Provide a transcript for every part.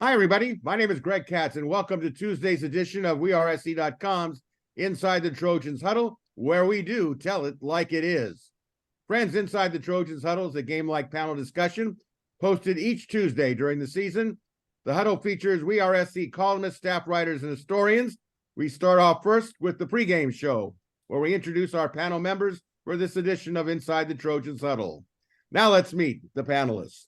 Hi, everybody. My name is Greg Katz, and welcome to Tuesday's edition of WeAreSC.com's Inside the Trojans Huddle, where we do tell it like it is. Friends, Inside the Trojans Huddle is a game-like panel discussion posted each Tuesday during the season. The huddle features WeAreSC columnists, staff writers, and historians. We start off first with the pregame show, where we introduce our panel members for this edition of Inside the Trojans Huddle. Now let's meet the panelists.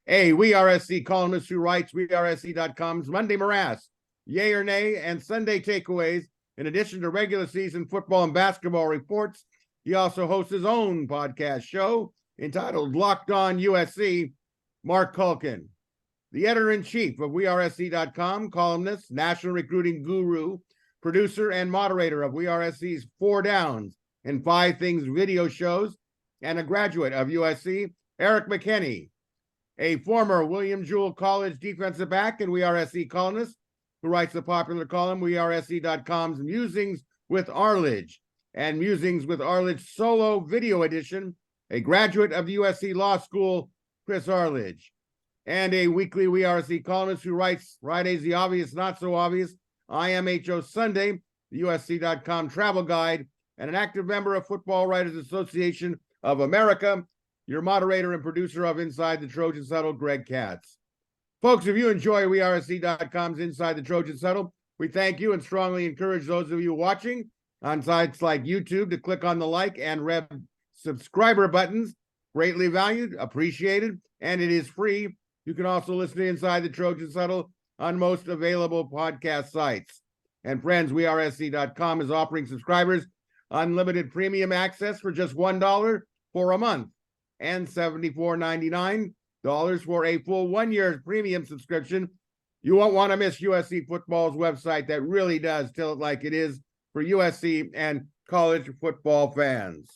A WeAreSC columnist who writes WeAreSC.com's Monday Morass, Yay or Nay, and Sunday Takeaways. In addition to regular season football and basketball reports, he also hosts his own podcast show entitled Locked On USC, Marc Kulkin. The editor-in-chief of WeAreSC.com, columnist, national recruiting guru, producer, and moderator of WeAreSC's 4 Downs and 5 Things video shows, and a graduate of USC, Erik McKinney. A former William Jewell College defensive back and WeAreSC columnist who writes the popular column WeAreSC.com's Musings with Arledge and Musings with Arledge Solo Video Edition, a graduate of the USC Law School, Chris Arledge. And a weekly WeAreSC columnist who writes Fridays the Obvious, Not So Obvious, IMHO Sunday, the USC.com travel guide, and an active member of Football Writers Association of America, your moderator and producer of Inside the Trojans Huddle, Greg Katz. Folks, if you enjoy WeAreSC.com's Inside the Trojans Huddle, we thank you and strongly encourage those of you watching on sites like YouTube to click on the like and red subscriber buttons. Greatly valued, appreciated, and it is free. You can also listen to Inside the Trojans Huddle on most available podcast sites. And friends, WeAreSC.com is offering subscribers unlimited premium access for just $1 for a month, and $74.99 for a full 1 year premium subscription. You won't want to miss USC football's website that really does tell it like it is for USC and college football fans.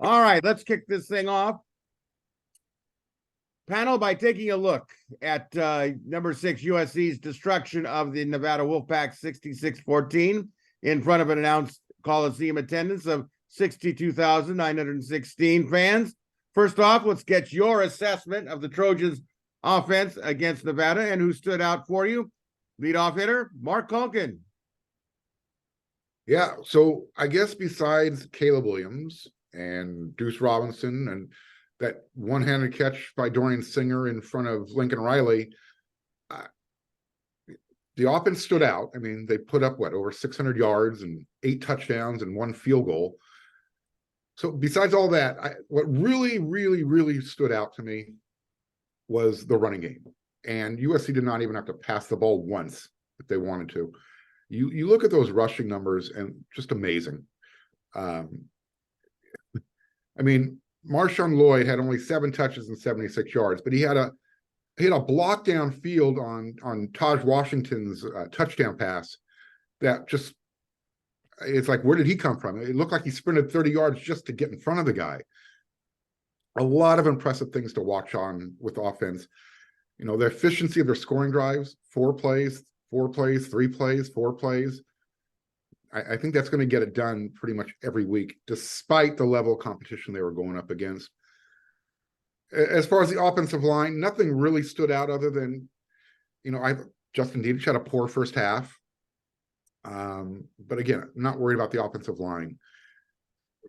All right, let's kick this thing off. Panel, by taking a look at number 6, USC's destruction of the Nevada Wolfpack 66-14 in front of an announced Coliseum attendance of 62,916 fans. First off, let's get your assessment of the Trojans' offense against Nevada and who stood out for you. Leadoff hitter, Marc Kulkin. Yeah, so I guess besides Caleb Williams and Deuce Robinson and that one-handed catch by Dorian Singer in front of Lincoln Riley, the offense stood out. I mean, they put up, over 600 yards and 8 touchdowns and 1 field goal. So besides all that, what really stood out to me was the running game. And USC did not even have to pass the ball once if they wanted to. You look at those rushing numbers and just amazing. I mean, Marshawn Lloyd had only 7 touches and 76 yards, but he had a block down field on Taj Washington's touchdown pass that just, it's like, where did he come from? It looked like he sprinted 30 yards just to get in front of the guy. A lot of impressive things to watch on with offense. You know, the efficiency of their scoring drives, 4 plays, 4 plays, 3 plays, 4 plays. I think that's going to get it done pretty much every week, despite the level of competition they were going up against. As far as the offensive line, nothing really stood out other than, Justin Diedrich had a poor first half. But again, I'm not worried about the offensive line.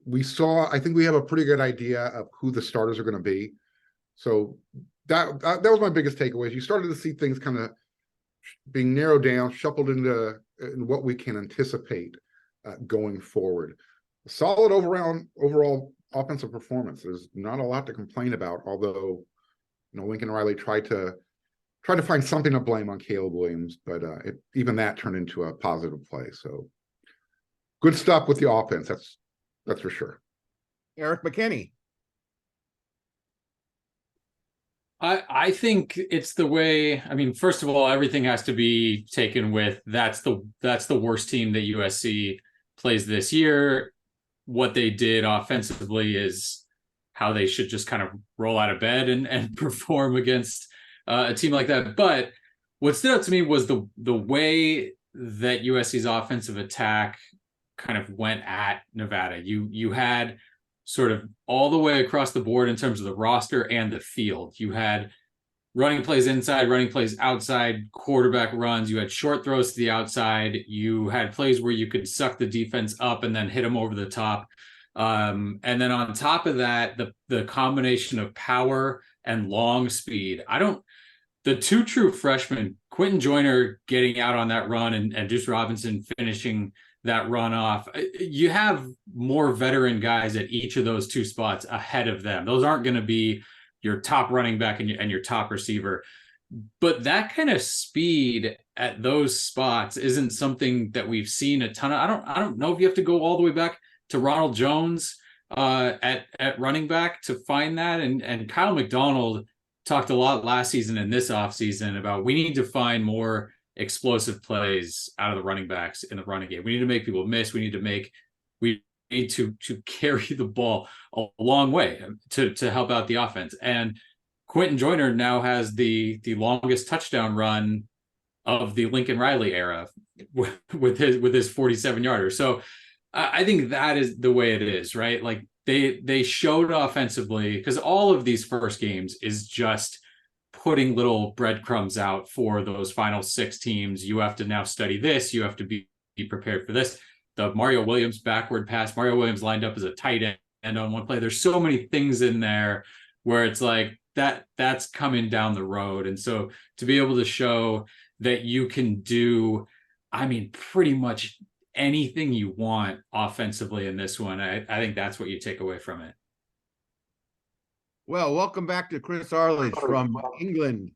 I think we have a pretty good idea of who the starters are going to be. So that was my biggest takeaway. You started to see things kind of being narrowed down, shuffled into what we can anticipate going forward. A solid overall offensive performance. There's not a lot to complain about, although Lincoln Riley tried to find something to blame on Caleb Williams, but even that turned into a positive play. So good stuff with the offense. That's for sure. Erik McKinney. I think it's the way. I mean, first of all, everything has to be taken with that's the worst team that USC plays this year. What they did offensively is how they should just kind of roll out of bed and perform against a team like that. But what stood out to me was the way that USC's offensive attack kind of went at Nevada. You had sort of all the way across the board in terms of the roster and the field. You had running plays inside, running plays outside, quarterback runs. You had short throws to the outside. You had plays where you could suck the defense up and then hit them over the top. And then on top of that, the combination of power and long speed. The two true freshmen, Quentin Joyner getting out on that run and Deuce Robinson finishing that run off. You have more veteran guys at each of those two spots ahead of them. Those aren't going to be your top running back and your top receiver. But that kind of speed at those spots isn't something that we've seen a ton of. I don't know if you have to go all the way back to Ronald Jones at running back to find that. And Kyle McDonald talked a lot last season and this offseason about we need to find more explosive plays out of the running backs in the running game. We need to make people miss. We need to carry the ball a long way to help out the offense. And Quentin Joyner now has the longest touchdown run of the Lincoln Riley era with his 47-yarder. So I think that is the way it is, right? Like they showed offensively, because all of these first games is just putting little breadcrumbs out for those final 6 teams. You have to now study this. You have to be prepared for this. The Mario Williams backward pass, Mario Williams lined up as a tight end on one play. There's so many things in there where it's like that's coming down the road. And so to be able to show that you can do, pretty much anything you want offensively in this one, I think that's what you take away from it. Well, welcome back to Chris Arledge from England.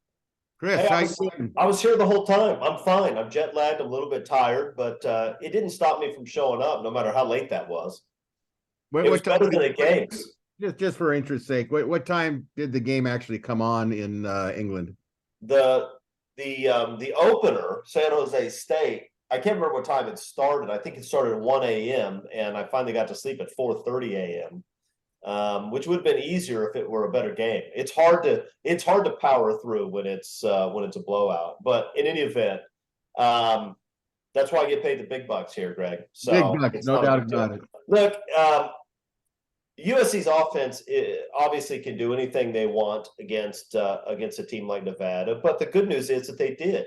Chris, Hey, how you doing? I was here the whole time. I'm fine. I'm jet lagged. I'm a little bit tired, but it didn't stop me from showing up, no matter how late that was. It was better than the games. Just for interest's sake, what time did the game actually come on in England? The opener, San Jose State, I can't remember what time it started. I think it started at 1 a.m. and I finally got to sleep at 4:30 a.m. Which would have been easier if it were a better game. It's hard to power through when it's a blowout. But in any event, that's why I get paid the big bucks here, Greg. So big bucks, no doubt about it. Look, USC's offense obviously can do anything they want against a team like Nevada. But the good news is that they did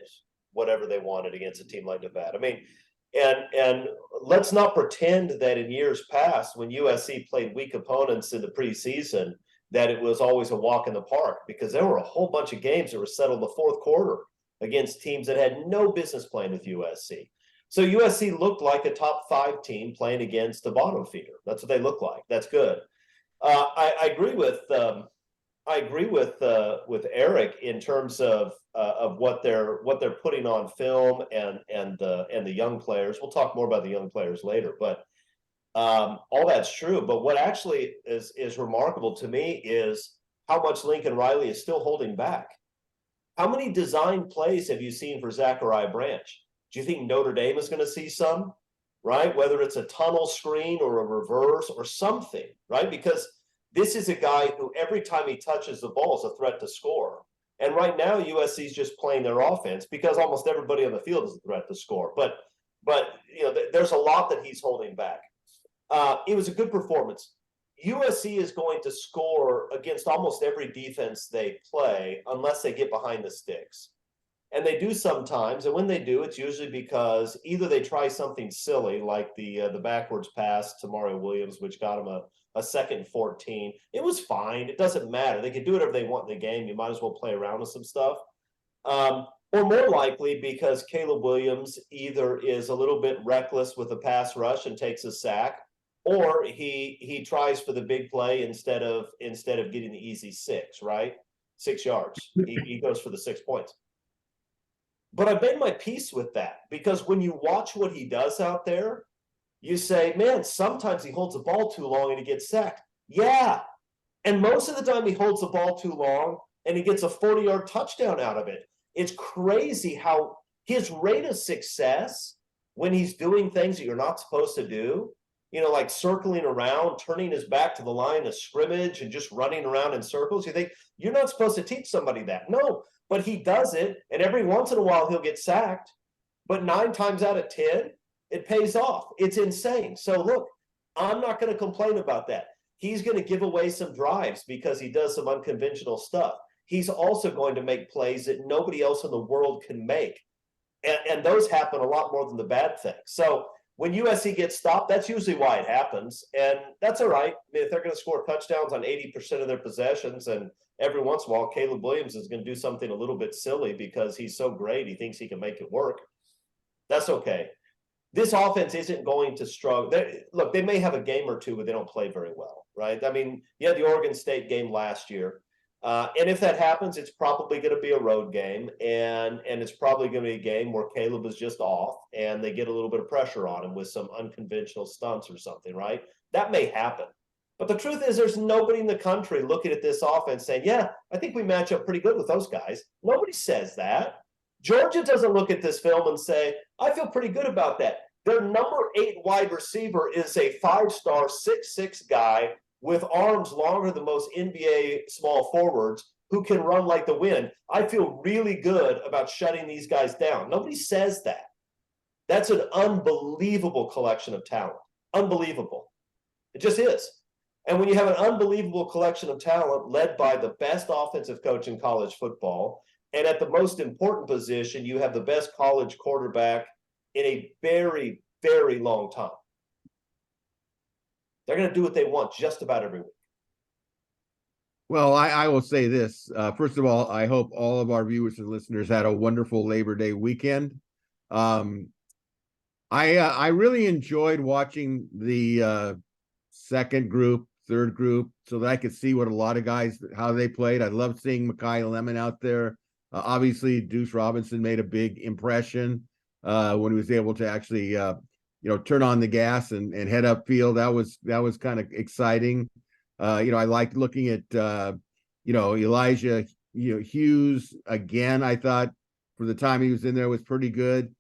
whatever they wanted against a team like Nevada. And let's not pretend that in years past, when USC played weak opponents in the preseason, that it was always a walk in the park, because there were a whole bunch of games that were settled the fourth quarter against teams that had no business playing with USC. So USC looked like a top 5 team playing against the bottom feeder. That's what they look like. That's good. I agree with Erik in terms of what they're putting on film and the young players. We'll talk more about the young players later, but all that's true. But what actually is remarkable to me is how much Lincoln Riley is still holding back. How many design plays have you seen for Zachariah Branch? Do you think Notre Dame is going to see some, right? Whether it's a tunnel screen or a reverse or something, right? Because this is a guy who every time he touches the ball is a threat to score. And right now USC is just playing their offense because almost everybody on the field is a threat to score. But there's a lot that he's holding back. It was a good performance. USC is going to score against almost every defense they play unless they get behind the sticks. And they do sometimes, and when they do, it's usually because either they try something silly like the backwards pass to Mario Williams, which got him a second 14. It was fine. It doesn't matter. They can do whatever they want in the game. You might as well play around with some stuff. Or more likely because Caleb Williams either is a little bit reckless with a pass rush and takes a sack, or he tries for the big play instead of getting the easy 6, right? 6 yards. He goes for the 6 points. But I've made my peace with that, because when you watch what he does out there, you say, man, sometimes he holds the ball too long and he gets sacked. Yeah. And most of the time he holds the ball too long and he gets a 40-yard touchdown out of it. It's crazy how his rate of success when he's doing things that you're not supposed to do, like circling around, turning his back to the line of scrimmage and just running around in circles. You think you're not supposed to teach somebody that. No. But he does it, and every once in a while he'll get sacked. But 9 times out of 10, it pays off. It's insane. So look, I'm not going to complain about that. He's going to give away some drives because he does some unconventional stuff. he's also going to make plays that nobody else in the world can make. And those happen a lot more than the bad things. So when USC gets stopped, that's usually why it happens. And that's all right. I mean, if they're going to score touchdowns on 80% of their possessions, and every once in a while, Caleb Williams is going to do something a little bit silly because he's so great, he thinks he can make it work. That's okay. This offense isn't going to struggle. Look, they may have a game or two where they don't play very well, right? I mean, you had the Oregon State game last year. And if that happens, it's probably going to be a road game, and it's probably going to be a game where Caleb is just off and they get a little bit of pressure on him with some unconventional stunts or something, right? That may happen. But the truth is there's nobody in the country looking at this offense saying, yeah, I think we match up pretty good with those guys. Nobody says that. Georgia doesn't look at this film and say, I feel pretty good about that. Their number 8 wide receiver is a 5-star 6'6" guy with arms longer than most NBA small forwards who can run like the wind. I feel really good about shutting these guys down. Nobody says that. That's an unbelievable collection of talent. Unbelievable. It just is. And when you have an unbelievable collection of talent led by the best offensive coach in college football, and at the most important position, you have the best college quarterback in a very, very long time. They're going to do what they want just about every week. Well, I will say this. First of all, I hope all of our viewers and listeners had a wonderful Labor Day weekend. I really enjoyed watching the second group, third group, so that I could see what a lot of guys, how they played. I loved seeing Mekhi Lemon out there. Obviously, Deuce Robinson made a big impression when he was able to actually turn on the gas and head upfield. That was kind of exciting. I liked looking at Elijah Hughes again. I thought for the time he was in there was pretty good.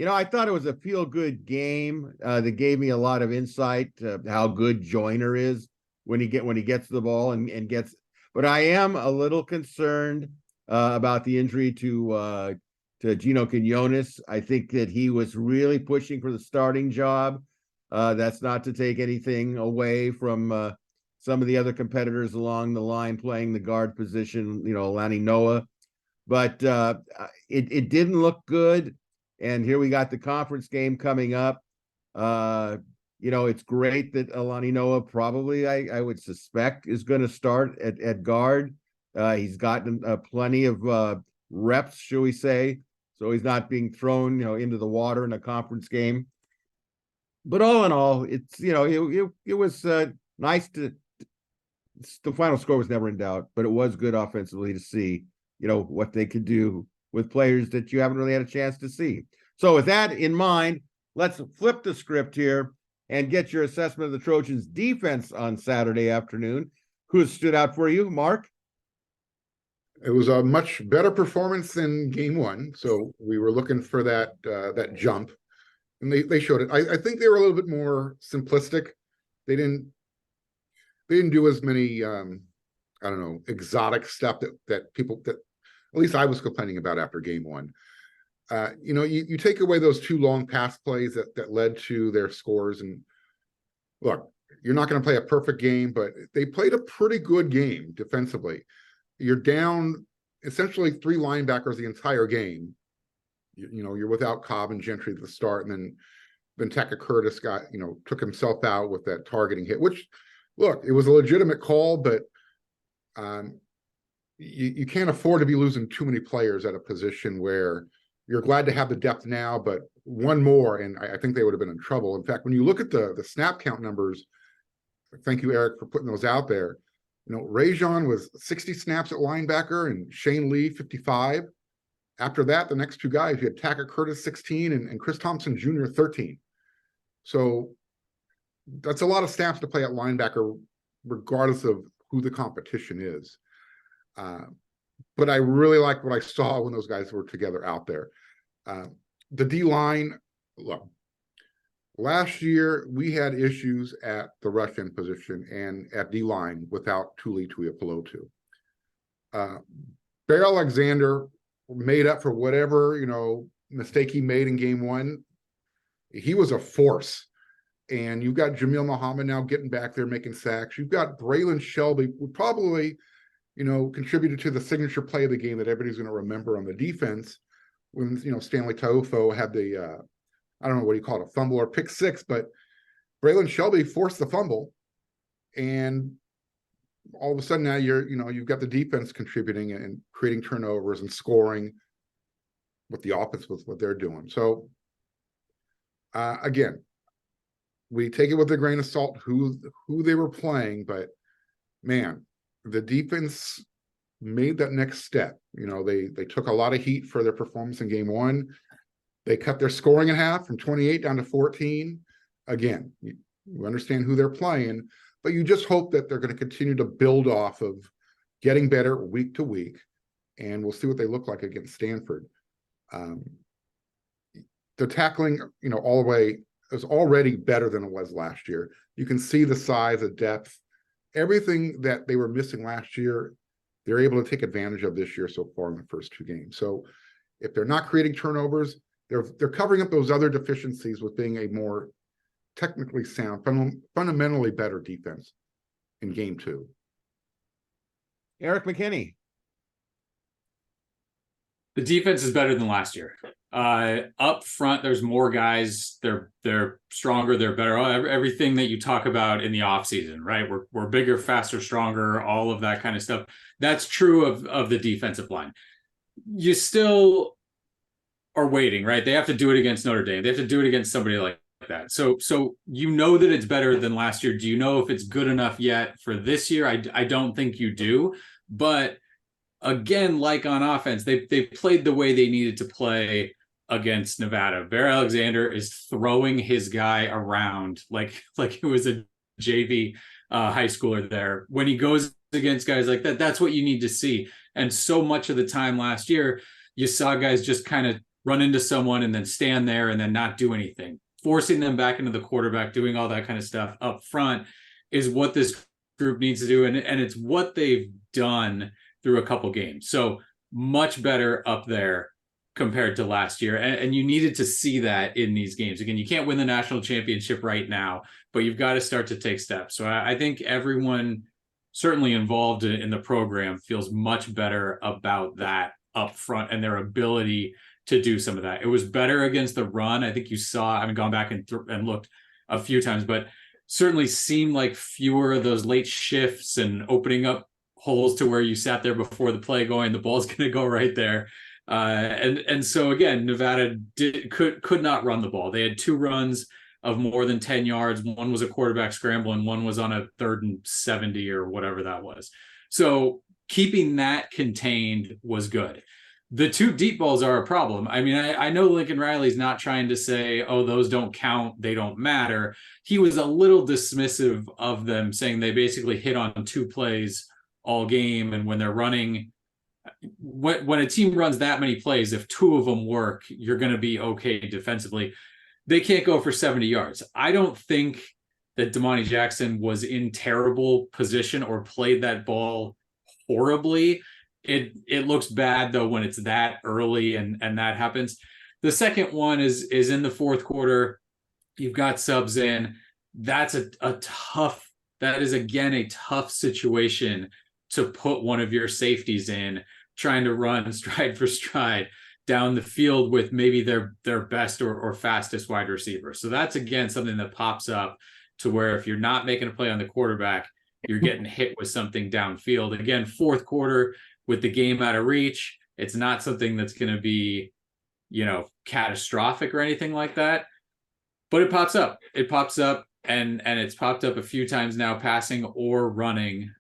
I thought it was a feel-good game that gave me a lot of insight how good Joyner is when he gets the ball and gets. But I am a little concerned about the injury to Gino Quinones. I think that he was really pushing for the starting job. That's not to take anything away from some of the other competitors along the line playing the guard position, Lani Noah. But it didn't look good. And here we got the conference game coming up. It's great that Lani Noah probably, I would suspect, is going to start at guard. He's gotten plenty of reps, shall we say. So he's not being thrown, into the water in a conference game. But all in all, it's, it was nice to. The final score was never in doubt, but it was good offensively to see, what they could do with players that you haven't really had a chance to see. So with that in mind, let's flip the script here and get your assessment of the Trojans defense on Saturday afternoon. Who stood out for you, Mark? It was a much better performance than game one. So we were looking for that jump, and they showed it. I think they were a little bit more simplistic. They didn't do as many exotic stuff that people that at least I was complaining about after game one. You take away those 2 long pass plays that led to their scores, and look, you're not going to play a perfect game, but they played a pretty good game defensively. You're down essentially 3 linebackers the entire game. You're without Cobb and Gentry at the start, and then Benteke Curtis took himself out with that targeting hit, which, look, it was a legitimate call, but you can't afford to be losing too many players at a position where you're glad to have the depth now, but one more, and I think they would have been in trouble. In fact, when you look at the snap count numbers, thank you, Eric, for putting those out there. Rajon was 60 snaps at linebacker and Shane Lee 55. After that, the next 2 guys, you had Tacker Curtis 16 and Chris Thompson Jr. 13. So that's a lot of snaps to play at linebacker, regardless of who the competition is. But I really liked what I saw when those guys were together out there. The D-line, look, last year we had issues at the rush end position and at D-line without Tuli Tuipulotu. Bear Alexander made up for whatever, mistake he made in game one. He was a force. And you've got Jamil Muhammad now getting back there making sacks. You've got Braylon Shelby, who probably contributed to the signature play of the game that everybody's going to remember on the defense when, Stanley Taufo had the, I don't know what you call it, a fumble or pick six, but Braylon Shelby forced the fumble. And all of a sudden now you've got the defense contributing and creating turnovers and scoring with the offense with what they're doing. So again, we take it with a grain of salt who they were playing, but man, the defense made that next step. They took a lot of heat for their performance in game one. They cut their scoring in half from 28 down to 14. Again, you understand who they're playing, but you just hope that they're going to continue to build off of getting better week to week, and we'll see what they look like against Stanford. The tackling, all the way is already better than it was last year. You can see the size, the depth, everything that they were missing last year, they're able to take advantage of this year so far in the first two games. So if they're not creating turnovers, they're covering up those other deficiencies with being a more technically sound, fundamentally better defense in game two. Erik McKinney. The defense is better than last year. Up front, there's more guys. They're stronger. They're better. Everything that you talk about in the offseason, right? We're bigger, faster, stronger, all of that kind of stuff. That's true of the defensive line. You still are waiting, right? They have to do it against Notre Dame. They have to do it against somebody like that. So that it's better than last year. Do you know if it's good enough yet for this year? I don't think you do. But again, like on offense, they played the way they needed to play against Nevada. Bear Alexander is throwing his guy around like it was a JV high schooler there. When he goes against guys like that, that's what you need to see. And so much of the time last year, you saw guys just kind of run into someone and then stand there and then not do anything. Forcing them back into the quarterback, doing all that kind of stuff up front is what this group needs to do. And it's what they've done through a couple games. So much better up there compared to last year. And you needed to see that in these games. Again, you can't win the national championship right now, but you've got to start to take steps. So I think everyone certainly involved in the program feels much better about that up front and their ability to do some of that. It was better against the run. I think you saw, I haven't gone back and looked a few times, but certainly seemed like fewer of those late shifts and opening up holes to where you sat there before the play going, the ball's going to go right there. And so again, Nevada could not run the ball. They had two runs of more than 10 yards. One was a quarterback scramble and one was on a 3rd and 70 or whatever that was. So keeping that contained was good. The two deep balls are a problem. I mean, I know Lincoln Riley's not trying to say, oh, those don't count, they don't matter. He was a little dismissive of them, saying they basically hit on 2 plays all game. And when they're running, when a team runs that many plays, if 2 of them work, you're going to be okay defensively. They can't go for 70 yards. I don't think that Damani Jackson was in terrible position or played that ball horribly. It looks bad though when it's that early and that happens. The second one is in the fourth quarter. You've got subs in. That's that is again a tough situation to put one of your safeties in, trying to run stride for stride down the field with maybe their best or fastest wide receiver. So that's again something that pops up to where if you're not making a play on the quarterback, you're getting hit with something downfield. Again, fourth quarter with the game out of reach, it's not something that's going to be, catastrophic or anything like that. But it pops up. It pops up, and it's popped up a few times now, passing or running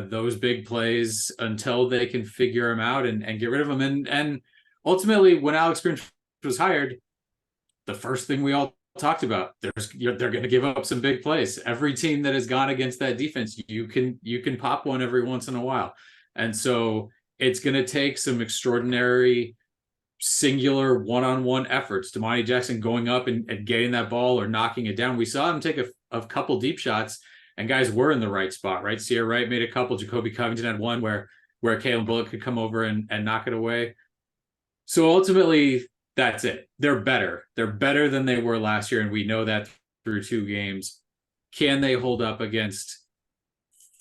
those big plays until they can figure them out and get rid of them. And ultimately, when Alex Grinch was hired, the first thing we all talked about, they're going to give up some big plays. Every team that has gone against that defense, you can pop one every once in a while. And so it's going to take some extraordinary singular one-on-one efforts. Damani Jackson going up and getting that ball or knocking it down. We saw him take a couple deep shots and guys were in the right spot, right? Sierra Wright made a couple. Jacoby Covington had one where Caleb Bullock could come over and knock it away. So ultimately, that's it. They're better. They're better than they were last year, and we know that through 2 games. Can they hold up against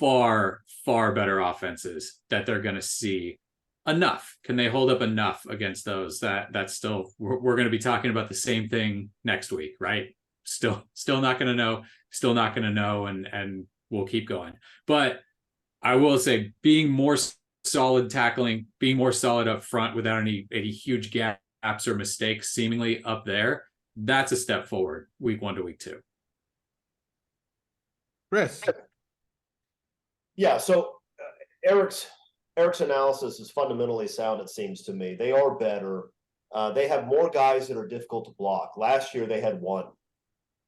far far better offenses that they're going to see enough. Can they hold up enough against those? That's still, we're going to be talking about the same thing next week, right? Still not going to know, and we'll keep going. But I will say, being more solid tackling, being more solid up front without any huge gaps or mistakes seemingly up there, that's a step forward week 1 to week 2. Chris. Yeah, so Eric's analysis is fundamentally sound, it seems to me. They are better. They have more guys that are difficult to block. Last year they had one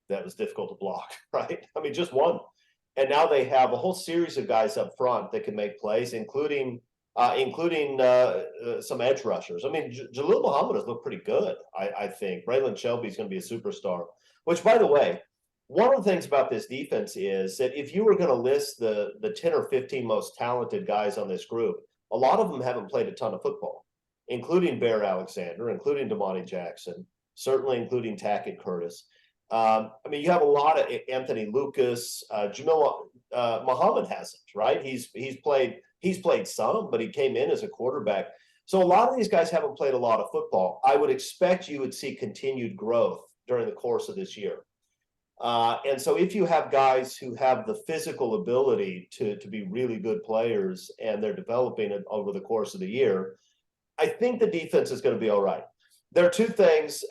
that was difficult to block, right? I mean, just one. And now they have a whole series of guys up front that can make plays, including some edge rushers. I mean, Jalil Muhammad has looked pretty good, I think. Braylon Shelby's going to be a superstar, which, by the way, one of the things about this defense is that if you were going to list the 10 or 15 most talented guys on this group, a lot of them haven't played a ton of football, including Bear Alexander, including Damani Jackson, certainly including Tackett Curtis. I mean, you have a lot of Anthony Lucas, Jamil Muhammad hasn't, right? He's played some, but he came in as a quarterback. So a lot of these guys haven't played a lot of football. I would expect you would see continued growth during the course of this year. And so if you have guys who have the physical ability to be really good players and they're developing it over the course of the year, I think the defense is going to be all right. There are two things.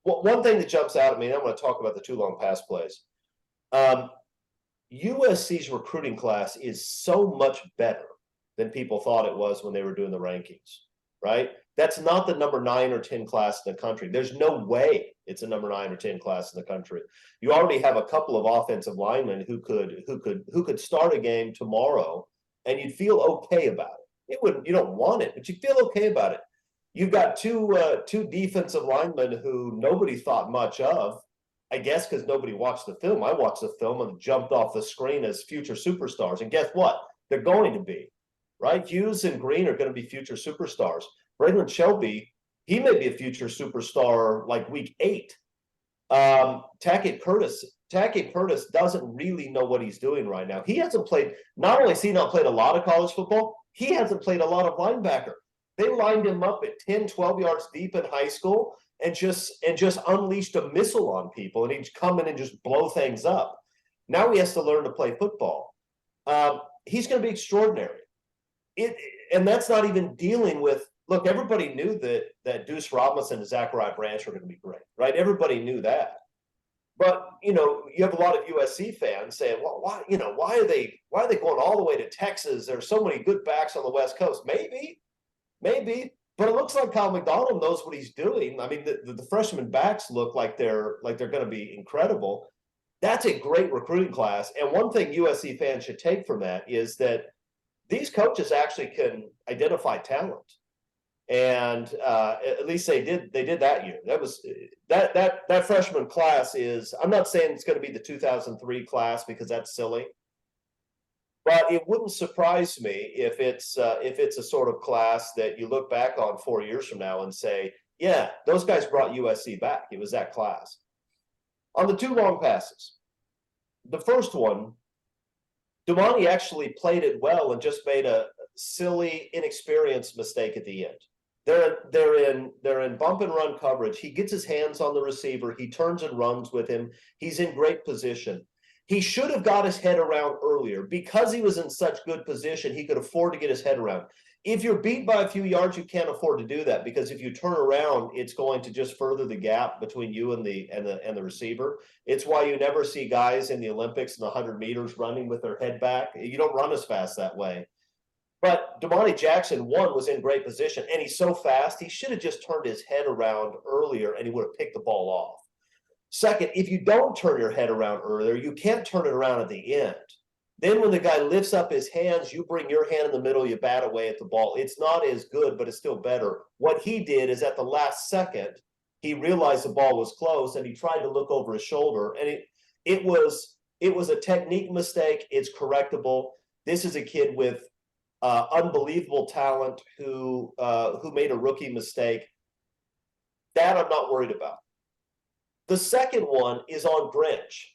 One thing that jumps out at me, and I'm going to talk about the 2 long pass plays. USC's recruiting class is so much better than people thought it was when they were doing the rankings, right? That's not the number 9 or 10 class in the country. There's no way it's a number 9 or 10 class in the country. You already have a couple of offensive linemen who could start a game tomorrow, and you'd feel okay about it. You don't want it, but you feel okay about it. You've got two defensive linemen who nobody thought much of, I guess because nobody watched the film. I watched the film and jumped off the screen as future superstars. And guess what? They're going to be, right? Hughes and Green are going to be future superstars. Braylon Shelby, he may be a future superstar like week 8. Tackett Curtis doesn't really know what he's doing right now. He hasn't played, not only has he not played a lot of college football, he hasn't played a lot of linebacker. They lined him up at 10, 12 yards deep in high school and just unleashed a missile on people, and he'd come in and just blow things up. Now he has to learn to play football. He's going to be extraordinary. And that's not even dealing with, look, everybody knew that Deuce Robinson and Zachariah Branch were going to be great, right? Everybody knew that. But, you have a lot of USC fans saying, well, why are they going all the way to Texas? There's so many good backs on the West Coast. Maybe, but it looks like Kyle McDonald knows what he's doing. I mean, the freshman backs look like they're going to be incredible. That's a great recruiting class. And one thing USC fans should take from that is that these coaches actually can identify talent. And at least they did that year. That was that freshman class is, I'm not saying it's going to be the 2003 class because that's silly. But it wouldn't surprise me if it's a sort of class that you look back on 4 years from now and say, yeah, those guys brought USC back. It was that class. On the 2 long passes, the first one, Damani actually played it well and just made a silly, inexperienced mistake at the end. They're in bump and run coverage. He gets his hands on the receiver. He turns and runs with him. He's in great position. He should have got his head around earlier. Because he was in such good position, he could afford to get his head around. If you're beat by a few yards, you can't afford to do that, because if you turn around, it's going to just further the gap between you and the receiver. It's why you never see guys in the Olympics in the 100 meters running with their head back. You don't run as fast that way. But Damani Jackson, one, was in great position, and he's so fast, he should have just turned his head around earlier and he would have picked the ball off. Second, if you don't turn your head around earlier, you can't turn it around at the end. Then when the guy lifts up his hands, you bring your hand in the middle, you bat away at the ball. It's not as good, but it's still better. What he did is at the last second, he realized the ball was close and he tried to look over his shoulder. And it was a technique mistake. It's correctable. This is a kid with unbelievable talent who made a rookie mistake. That I'm not worried about. The second one is on Grinch.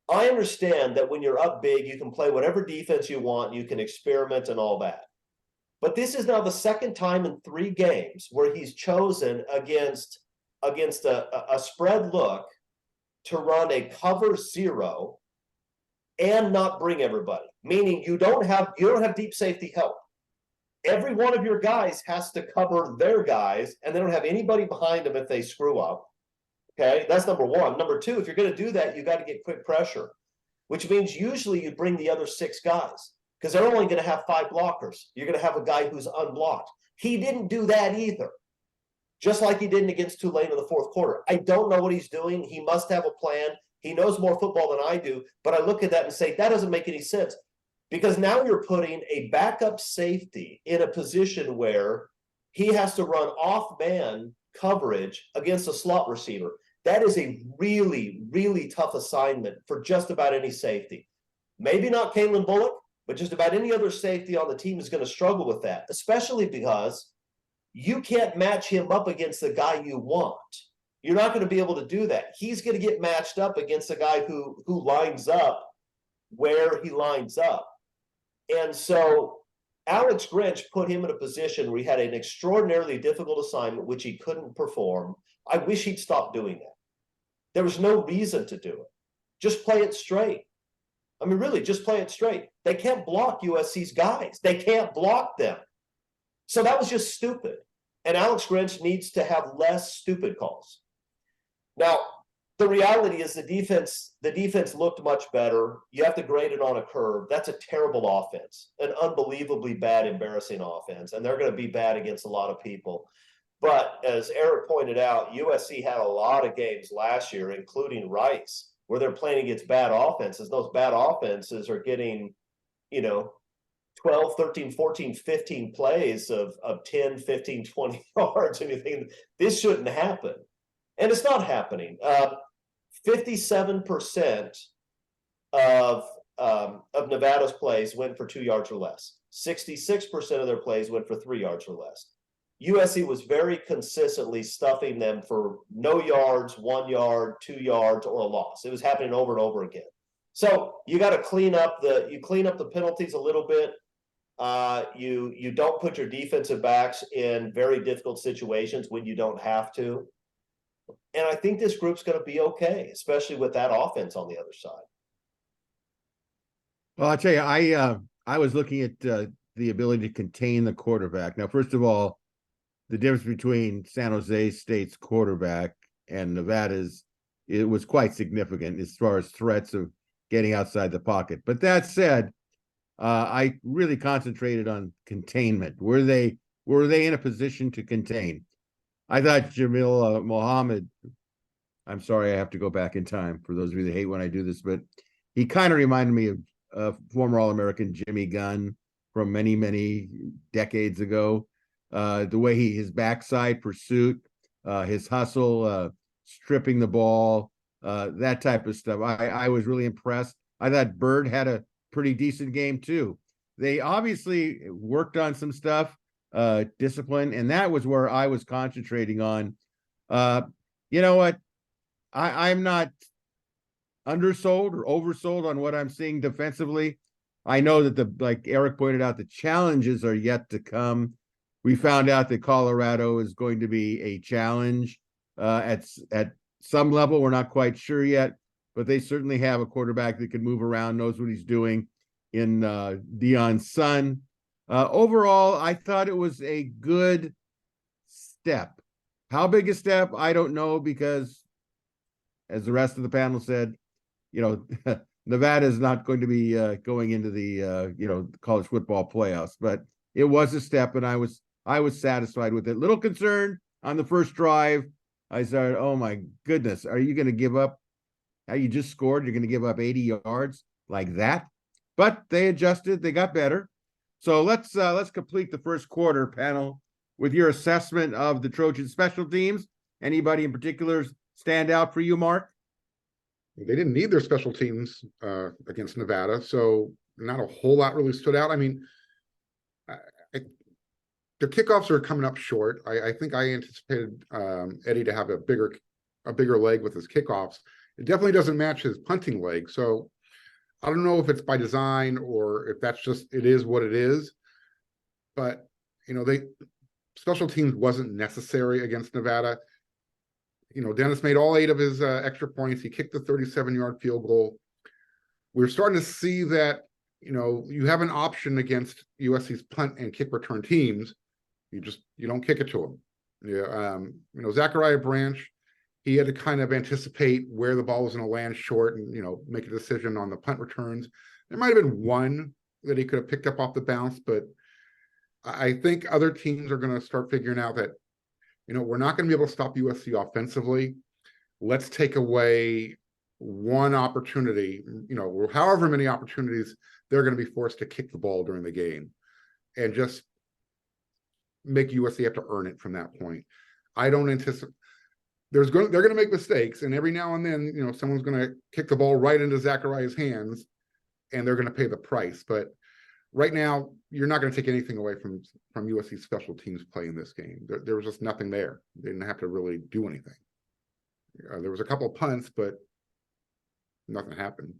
I understand that when you're up big, you can play whatever defense you want, you can experiment and all that. But this is now the second time in 3 games where he's chosen against a spread look to run a cover 0 and not bring everybody. Meaning you don't have deep safety help. Every one of your guys has to cover their guys, and they don't have anybody behind them if they screw up. Okay, that's number one. Number two, if you're going to do that, you got to get quick pressure, which means usually you bring the other 6 guys because they're only going to have 5 blockers. You're going to have a guy who's unblocked. He didn't do that either, just like he didn't against Tulane in the 4th quarter. I don't know what he's doing. He must have a plan. He knows more football than I do, but I look at that and say, that doesn't make any sense. Because now you're putting a backup safety in a position where he has to run off-man coverage against a slot receiver. That is a really, really tough assignment for just about any safety. Maybe not Kalen Bullock, but just about any other safety on the team is going to struggle with that, especially because you can't match him up against the guy you want. You're not going to be able to do that. He's going to get matched up against a guy who lines up where he lines up. And so Alex Grinch put him in a position where he had an extraordinarily difficult assignment, which he couldn't perform. I wish he'd stop doing that. There was no reason to do it. Just play it straight. I mean, really, just play it straight. They can't block USC's guys. They can't block them. So that was just stupid. And Alex Grinch needs to have less stupid calls. Now, the reality is the defense looked much better. You have to grade it on a curve. That's a terrible offense, an unbelievably bad, embarrassing offense. And they're going to be bad against a lot of people. But as Erik pointed out, USC had a lot of games last year, including Rice, where they're playing against bad offenses. Those bad offenses are getting, 12, 13, 14, 15 plays of 10, 15, 20 yards. And you think, this shouldn't happen. And it's not happening. 57% of Nevada's plays went for 2 yards or less. 66% of their plays went for 3 yards or less. USC was very consistently stuffing them for no yards, 1 yard, 2 yards, or a loss. It was happening over and over again. So you got to clean up the penalties a little bit. You don't put your defensive backs in very difficult situations when you don't have to. And I think this group's going to be okay, especially with that offense on the other side. Well, I'll tell you, I was looking at the ability to contain the quarterback. Now, first of all, the difference between San Jose State's quarterback and Nevada's, it was quite significant as far as threats of getting outside the pocket. But that said, I really concentrated on containment. Were they in a position to contain? I thought Jamil Mohammed, I'm sorry, I have to go back in time for those of you that hate when I do this, but he kind of reminded me of former All-American Jimmy Gunn from many, many decades ago. The way his backside pursuit, his hustle, stripping the ball, that type of stuff. I was really impressed. I thought Bird had a pretty decent game too. They obviously worked on some stuff. Discipline, and that was where I was concentrating on. You know what? I'm not undersold or oversold on what I'm seeing defensively. I know that like Erik pointed out, the challenges are yet to come. We found out that Colorado is going to be a challenge at some level. We're not quite sure yet, but they certainly have a quarterback that can move around, knows what he's doing in Deion Sun. Overall, I thought it was a good step. How big a step? I don't know, because as the rest of the panel said, Nevada is not going to be going into the college football playoffs, but it was a step, and I was satisfied with it. Little concerned on the first drive. I said, oh my goodness, are you going to give up? How you just scored? You're going to give up 80 yards like that? But they adjusted. They got better. So let's complete the first quarter, panel, with your assessment of the Trojan special teams. Anybody in particular stand out for you, Mark? They didn't need their special teams against Nevada, so not a whole lot really stood out. I mean, the kickoffs are coming up short. I think I anticipated Eddie to have a bigger leg with his kickoffs, It definitely doesn't match his punting leg. So I don't know if it's by design or if that's just, it is what it is. But, special teams wasn't necessary against Nevada. Dennis made all 8 of his extra points. He kicked the 37-yard field goal. We're starting to see that, you have an option against USC's punt and kick return teams. You don't kick it to them. Yeah, Zachariah Branch, he had to kind of anticipate where the ball was going to land short and, make a decision on the punt returns. There might have been one that he could have picked up off the bounce, but I think other teams are going to start figuring out that, we're not going to be able to stop USC offensively. Let's take away one opportunity, however many opportunities they're going to be forced to kick the ball during the game, and just make USC have to earn it from that point. I don't anticipate they're going to make mistakes, and every now and then, someone's going to kick the ball right into Zachariah's hands, and they're going to pay the price. But right now, you're not going to take anything away from USC special teams play in this game. There was just nothing there. They didn't have to really do anything. There was a couple of punts, but nothing happened.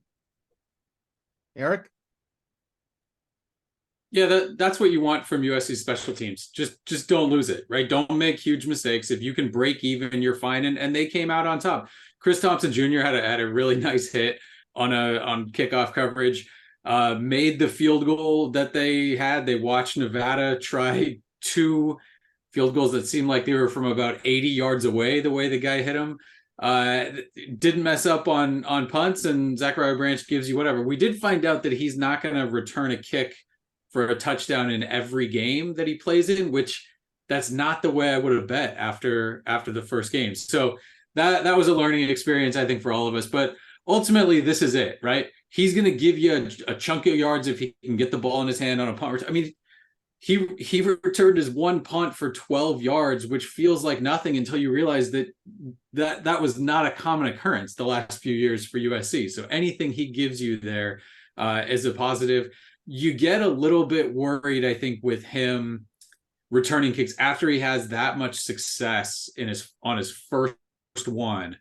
Erik? Yeah, that's what you want from USC special teams. Just don't lose it, right? Don't make huge mistakes. If you can break even, you're fine. And they came out on top. Chris Thompson Jr. had a really nice hit on kickoff coverage. Made the field goal that they had. They watched Nevada try 2 field goals that seemed like they were from about 80 yards away, the way the guy hit them. Didn't mess up on punts, and Zachariah Branch gives you whatever. We did find out that he's not going to return a kick for a touchdown in every game that he plays in, which that's not the way I would have bet after the first game. So that was a learning experience, I think, for all of us. But ultimately, this is it, right? He's going to give you a chunk of yards if he can get the ball in his hand on a punt. I mean, he returned his 1 punt for 12 yards, which feels like nothing until you realize that was not a common occurrence the last few years for USC. So anything he gives you there is a positive. You get a little bit worried, I think, with him returning kicks after he has that much success on his first one.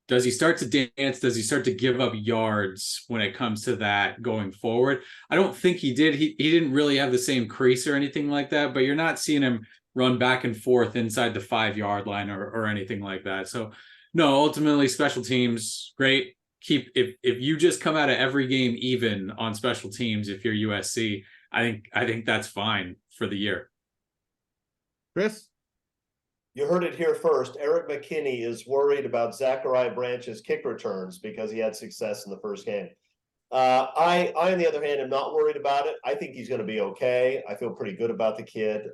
Does he start to dance? Does he start to give up yards when it comes to that going forward? I don't think he did. He didn't really have the same crease or anything like that, but you're not seeing him run back and forth inside the 5-yard line or anything like that. So no, ultimately special teams, great. If you just come out of every game even on special teams, if you're USC, I think that's fine for the year. Chris? You heard it here first. Erik McKinney is worried about Zachariah Branch's kick returns because he had success in the first game. I, on the other hand, am not worried about it. I think he's going to be okay. I feel pretty good about the kid.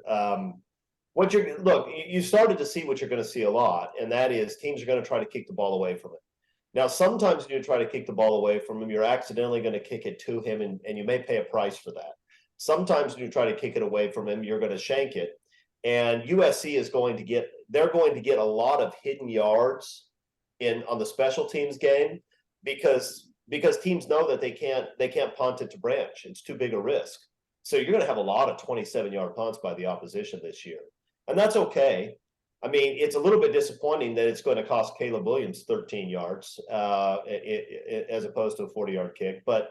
You started to see what you're going to see a lot, and that is teams are going to try to kick the ball away from it. Now, sometimes when you try to kick the ball away from him, you're accidentally going to kick it to him, and you may pay a price for that. Sometimes when you try to kick it away from him, you're going to shank it. And USC is going to get a lot of hidden yards on the special teams game because teams know that they can't punt it to Branch. It's too big a risk. So you're going to have a lot of 27-yard punts by the opposition this year. And that's okay. I mean, it's a little bit disappointing that it's going to cost Caleb Williams 13 yards as opposed to a 40-yard kick. But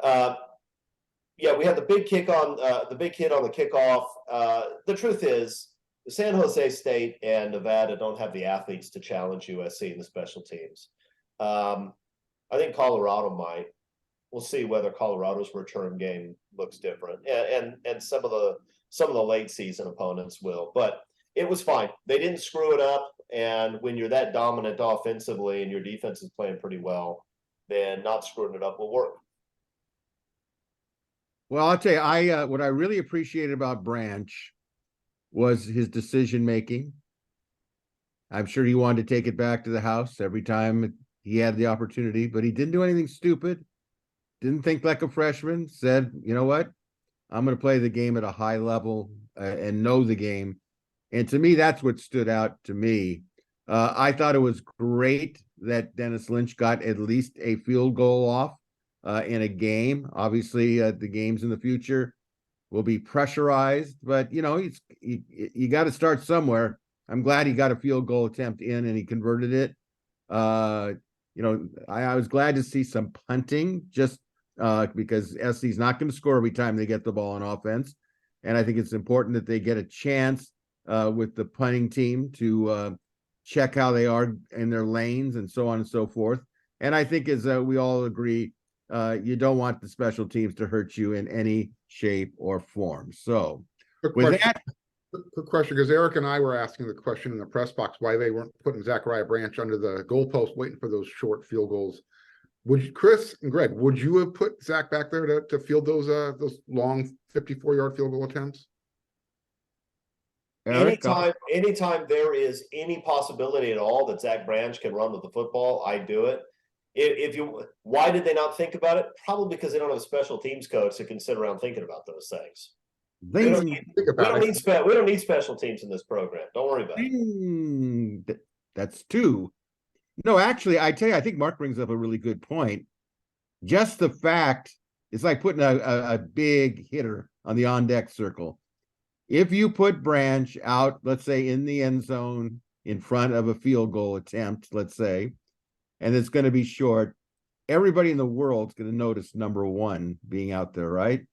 yeah, we had the big hit on the kickoff. The truth is, San Jose State and Nevada don't have the athletes to challenge USC in the special teams. I think Colorado might. We'll see whether Colorado's return game looks different, and some of the late season opponents will. But it was fine. They didn't screw it up. And when you're that dominant offensively and your defense is playing pretty well, then not screwing it up will work. Well, I'll tell you, what I really appreciated about Branch was his decision making. I'm sure he wanted to take it back to the house every time he had the opportunity, but he didn't do anything stupid. Didn't think like a freshman. Said, you know what? I'm going to play the game at a high level and know the game. And to me, that's what stood out to me. I thought it was great that Dennis Lynch got at least a field goal off in a game. Obviously, the games in the future will be pressurized, but you know, you got to start somewhere. I'm glad he got a field goal attempt in and he converted it. I was glad to see some punting just because SC's not going to score every time they get the ball on offense. And I think it's important that they get a chance with the punting team to check how they are in their lanes and so on and so forth. And I think as we all agree, you don't want the special teams to hurt you in any shape or form. So with that, quick question, because Eric and I were asking the question in the press box why they weren't putting Zachariah Branch under the goalpost waiting for those short field goals. Chris and Greg, would you have put Zach back there to field those long 54-yard field goal attempts? Eric, anytime there is any possibility at all that Zach Branch can run with the football, I do it. Why did they not think about it? Probably because they don't have a special teams coach that can sit around thinking about those things. We don't need special teams in this program. Don't worry about it. That's two. No, actually, I tell you, I think Mark brings up a really good point. Just the fact, it's like putting a big hitter on the on-deck circle. If you put Branch out, let's say in the end zone in front of a field goal attempt, let's say, and it's going to be short, everybody in the world is going to notice number one being out there, right?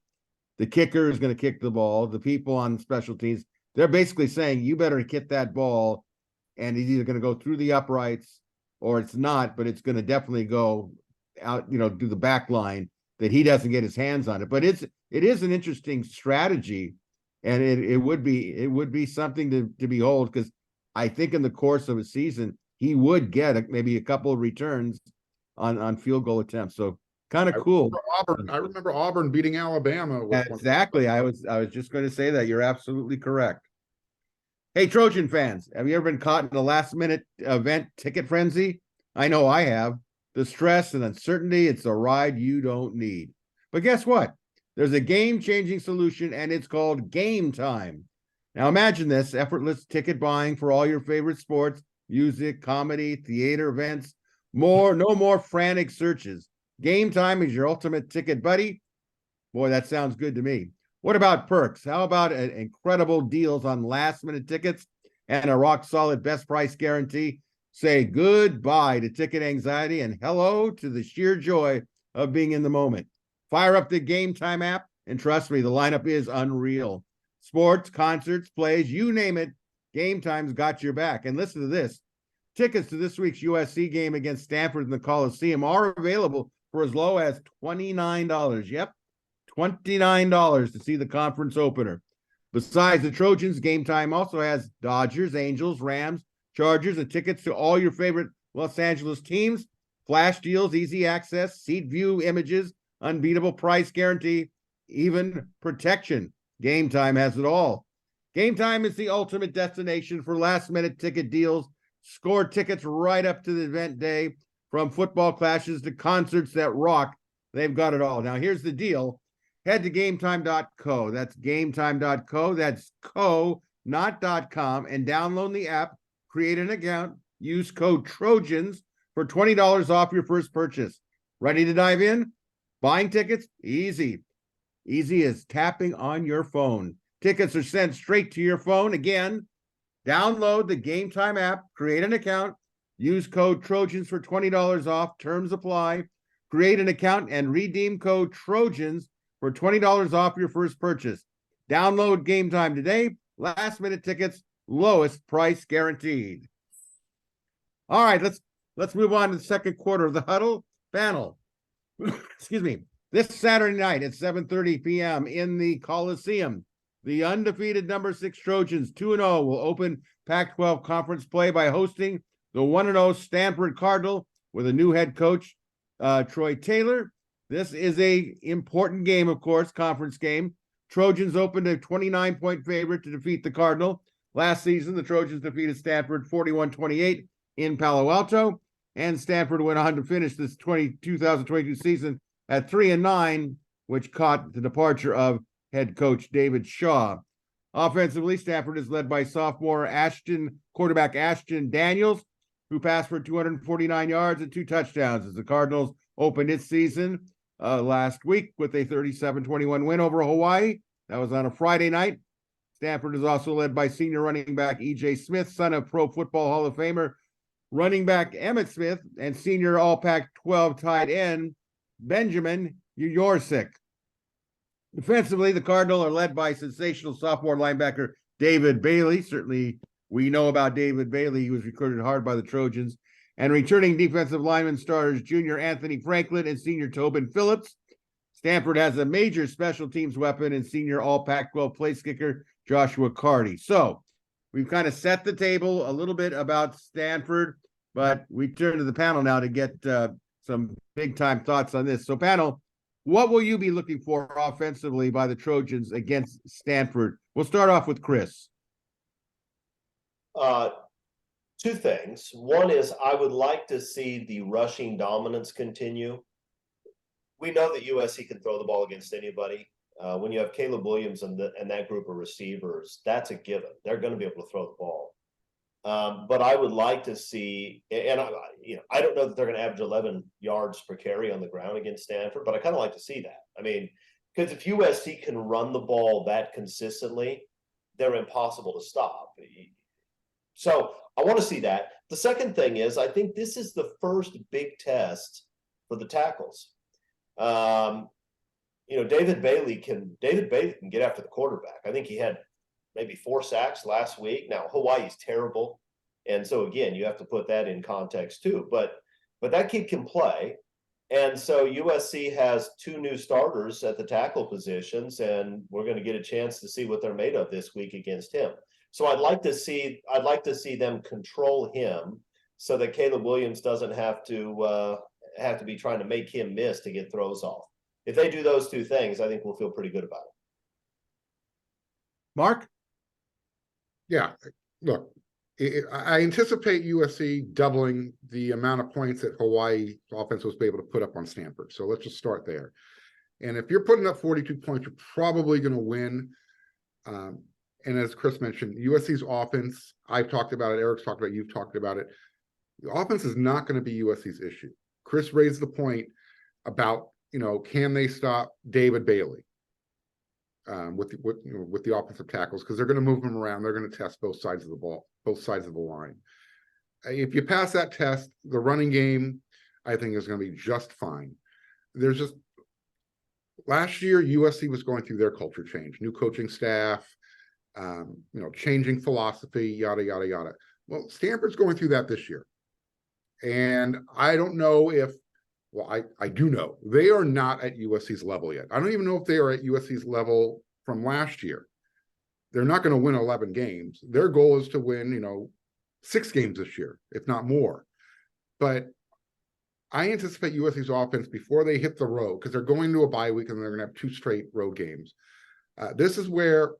The kicker is going to kick the ball. The people on special teams, they're basically saying, you better hit that ball, and it's either going to go through the uprights or it's not, but it's going to definitely go out, do the back line, that he doesn't get his hands on it. But it is an interesting strategy, and it would be something to behold, because I think in the course of a season, he would get maybe a couple of returns on field goal attempts. So kind of cool. I remember Auburn beating Alabama. Exactly. I was just going to say that. You're absolutely correct. Hey, Trojan fans, have you ever been caught in a last-minute event ticket frenzy? I know I have. The stress and uncertainty, it's a ride you don't need. But guess what? There's a game-changing solution, and it's called Game Time. Now imagine this: effortless ticket buying for all your favorite sports, music, comedy, theater events, no more frantic searches. Game Time is your ultimate ticket buddy. Boy, that sounds good to me. What about perks? How about incredible deals on last-minute tickets and a rock-solid best price guarantee? Say goodbye to ticket anxiety and hello to the sheer joy of being in the moment. Fire up the Game Time app, and trust me, the lineup is unreal. Sports, concerts, plays, you name it, Game Time's got your back. And listen to this. Tickets to this week's USC game against Stanford in the Coliseum are available for as low as $29. Yep, $29 to see the conference opener. Besides the Trojans, Game Time also has Dodgers, Angels, Rams, Chargers, and tickets to all your favorite Los Angeles teams. Flash deals, easy access, seat view images, unbeatable price guarantee, even protection. Game Time has it all. Game Time is the ultimate destination for last-minute ticket deals. Score tickets right up to the event day. From football clashes to concerts that rock, they've got it all. Now, here's the deal. Head to gametime.co. That's gametime.co. That's co, not .com, and download the app, create an account, use code TROJANS for $20 off your first purchase. Ready to dive in? Buying tickets? Easy. Easy as tapping on your phone. Tickets are sent straight to your phone. Again, download the Game Time app, create an account, use code TROJANS for $20 off. Terms apply. Create an account and redeem code TROJANS for $20 off your first purchase. Download Game Time today. Last minute tickets, lowest price guaranteed. All right, let's move on to the second quarter of the Huddle panel. Excuse me. This Saturday night at 7:30 p.m. in the Coliseum, the undefeated number 6 Trojans, 2-0, will open Pac-12 conference play by hosting the 1-0 Stanford Cardinal with a new head coach, Troy Taylor. This is a important game, of course, conference game. Trojans opened a 29-point favorite to defeat the Cardinal. Last season, the Trojans defeated Stanford 41-28 in Palo Alto, and Stanford went on to finish this 2022 season at 3-9, which caught the departure of head coach David Shaw. Offensively, Stanford is led by sophomore quarterback Ashton Daniels, who passed for 249 yards and 2 touchdowns as the Cardinals opened its season last week with a 37-21 win over Hawaii. That was on a Friday night. Stanford is also led by senior running back E.J. Smith, son of Pro Football Hall of Famer running back Emmitt Smith, and senior All Pac-12 tight end Benjamin USC. Defensively, the Cardinal are led by sensational sophomore linebacker David Bailey. Certainly, we know about David Bailey. He was recruited hard by the Trojans. And returning defensive lineman starters junior Anthony Franklin and senior Tobin Phillips. Stanford has a major special teams weapon in senior All Pac-12 place kicker Joshua Carty. So we've kind of set the table a little bit about Stanford, but we turn to the panel now to get some big-time thoughts on this. So, panel, what will you be looking for offensively by the Trojans against Stanford? We'll start off with Chris. Two things. One is I would like to see the rushing dominance continue. We know that USC can throw the ball against anybody. When you have Caleb Williams and that group of receivers, that's a given. They're going to be able to throw the ball. But I would like to see, and I don't know that they're going to average 11 yards per carry on the ground against Stanford, but I kind of like to see that. I mean, because if USC can run the ball that consistently, they're impossible to stop. So I want to see that. The second thing is, I think this is the first big test for the tackles. David Bailey can get after the quarterback. I think he had maybe 4 sacks last week. Now Hawaii's terrible, and so again, you have to put that in context too. But that kid can play, and so USC has 2 new starters at the tackle positions, and we're going to get a chance to see what they're made of this week against him. So I'd like to see them control him so that Caleb Williams doesn't have to be trying to make him miss to get throws off. If they do those 2 things, I think we'll feel pretty good about it. Mark? Yeah, look, I anticipate USC doubling the amount of points that Hawaii offense was able to put up on Stanford. So let's just start there. And if you're putting up 42 points, you're probably going to win. And as Chris mentioned, USC's offense, I've talked about it, Eric's talked about it, you've talked about it. The offense is not going to be USC's issue. Chris raised the point about, can they stop David Bailey with the offensive tackles, because they're going to move them around. They're going to test both sides of the ball, both sides of the line. If you pass that test, the running game, I think, is going to be just fine. Last year, USC was going through their culture change, new coaching staff, changing philosophy, yada, yada, yada. Well, Stanford's going through that this year. And I don't know I do know they are not at USC's level yet. I don't even know if they are at USC's level from last year. They're not going to win 11 games. Their goal is to win, 6 games this year, if not more. But I anticipate USC's offense, before they hit the road, because they're going to a bye week and they're going to have 2 straight road games. This is where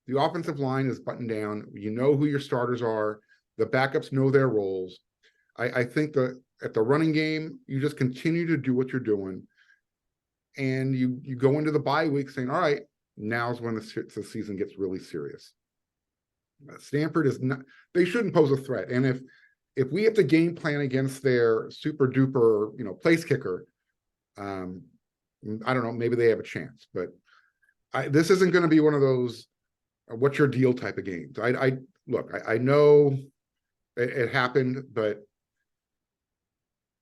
the offensive line is buttoned down. You know who your starters are. The backups know their roles. I think that at the running game, you just continue to do what you're doing. And you go into the bye week saying, all right, now's when the season gets really serious. Stanford is not, they shouldn't pose a threat. And if we have to game plan against their super duper, place kicker, I don't know, maybe they have a chance. But this isn't going to be one of those what's your deal type of games. I know it happened, but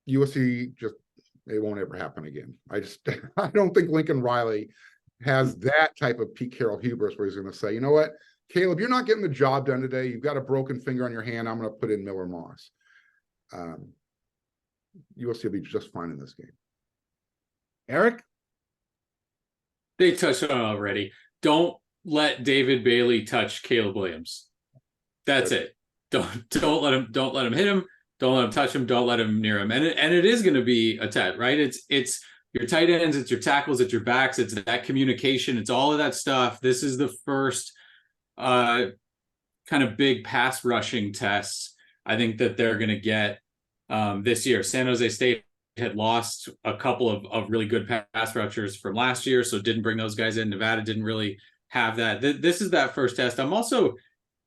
USC it won't ever happen again. I don't think Lincoln Riley has that type of Pete Carroll hubris where he's going to say, you know what, Caleb, you're not getting the job done today. You've got a broken finger on your hand. I'm going to put in Miller Moss. USC will be just fine in this game. Eric? They touched on it already. Don't let David Bailey touch Caleb Williams. That's it. Don't let him hit him. Don't let him touch him. Don't let him near him. And it is going to be a test, right? It's your tight ends, it's your tackles, it's your backs, it's that communication, it's all of that stuff. This is the first kind of big pass rushing test I think that they're going to get this year. San Jose State had lost a couple of really good pass rushers from last year, so didn't bring those guys in. Nevada didn't really have that. This is that first test. I'm also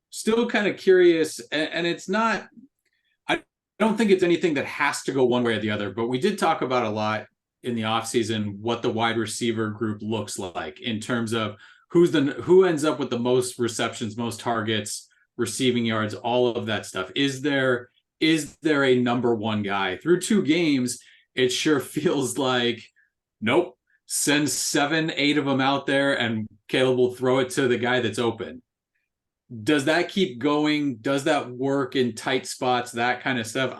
still kind of curious, and it's not, I don't think it's anything that has to go one way or the other, but we did talk about a lot in the offseason what the wide receiver group looks like in terms of who ends up with the most receptions, most targets, receiving yards, all of that stuff. Is there is there a number one guy? Through 2 games, it sure feels like, nope, send 7, 8 of them out there and Caleb will throw it to the guy that's open. Does that keep going? Does that work in tight spots? That kind of stuff?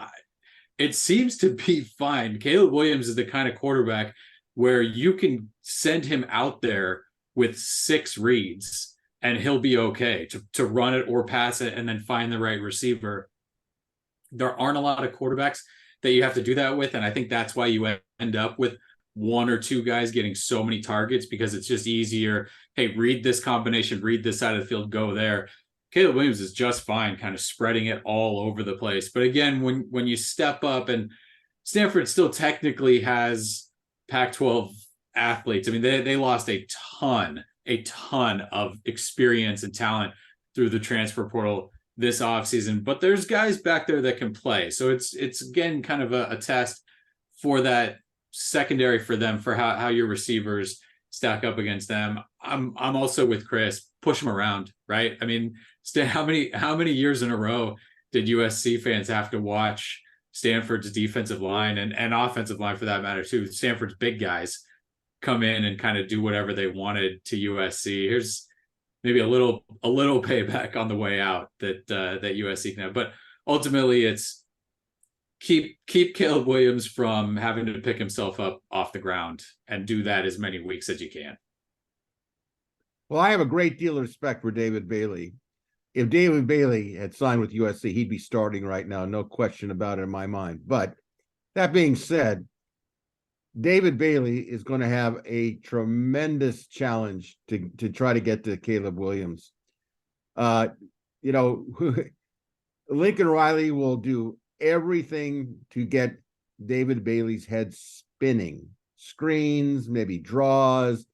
It seems to be fine. Caleb Williams is the kind of quarterback where you can send him out there with 6 reads and he'll be okay to run it or pass it and then find the right receiver. There aren't a lot of quarterbacks that you have to do that with. And I think that's why you end up with 1 or 2 guys getting so many targets, because it's just easier. Hey, read this combination, read this side of the field, go there. Caleb Williams is just fine kind of spreading it all over the place. But again, when you step up, and Stanford still technically has Pac-12 athletes. I mean, they lost a ton of experience and talent through the transfer portal this offseason, but there's guys back there that can play. So it's again kind of a test for that secondary for them, for how your receivers stack up against them. I'm also with Chris. Push them around, right? I mean, how many years in a row did USC fans have to watch Stanford's defensive line and offensive line, for that matter, too? Stanford's big guys come in and kind of do whatever they wanted to USC. Here's maybe a little payback on the way out that USC can have, but ultimately it's keep Caleb Williams from having to pick himself up off the ground, and do that as many weeks as you can. Well, I have a great deal of respect for David Bailey. If David Bailey had signed with USC, he'd be starting right now, no question about it in my mind. But that being said, David Bailey is going to have a tremendous challenge to try to get to Caleb Williams. Lincoln Riley will do everything to get David Bailey's head spinning. Screens, maybe draws.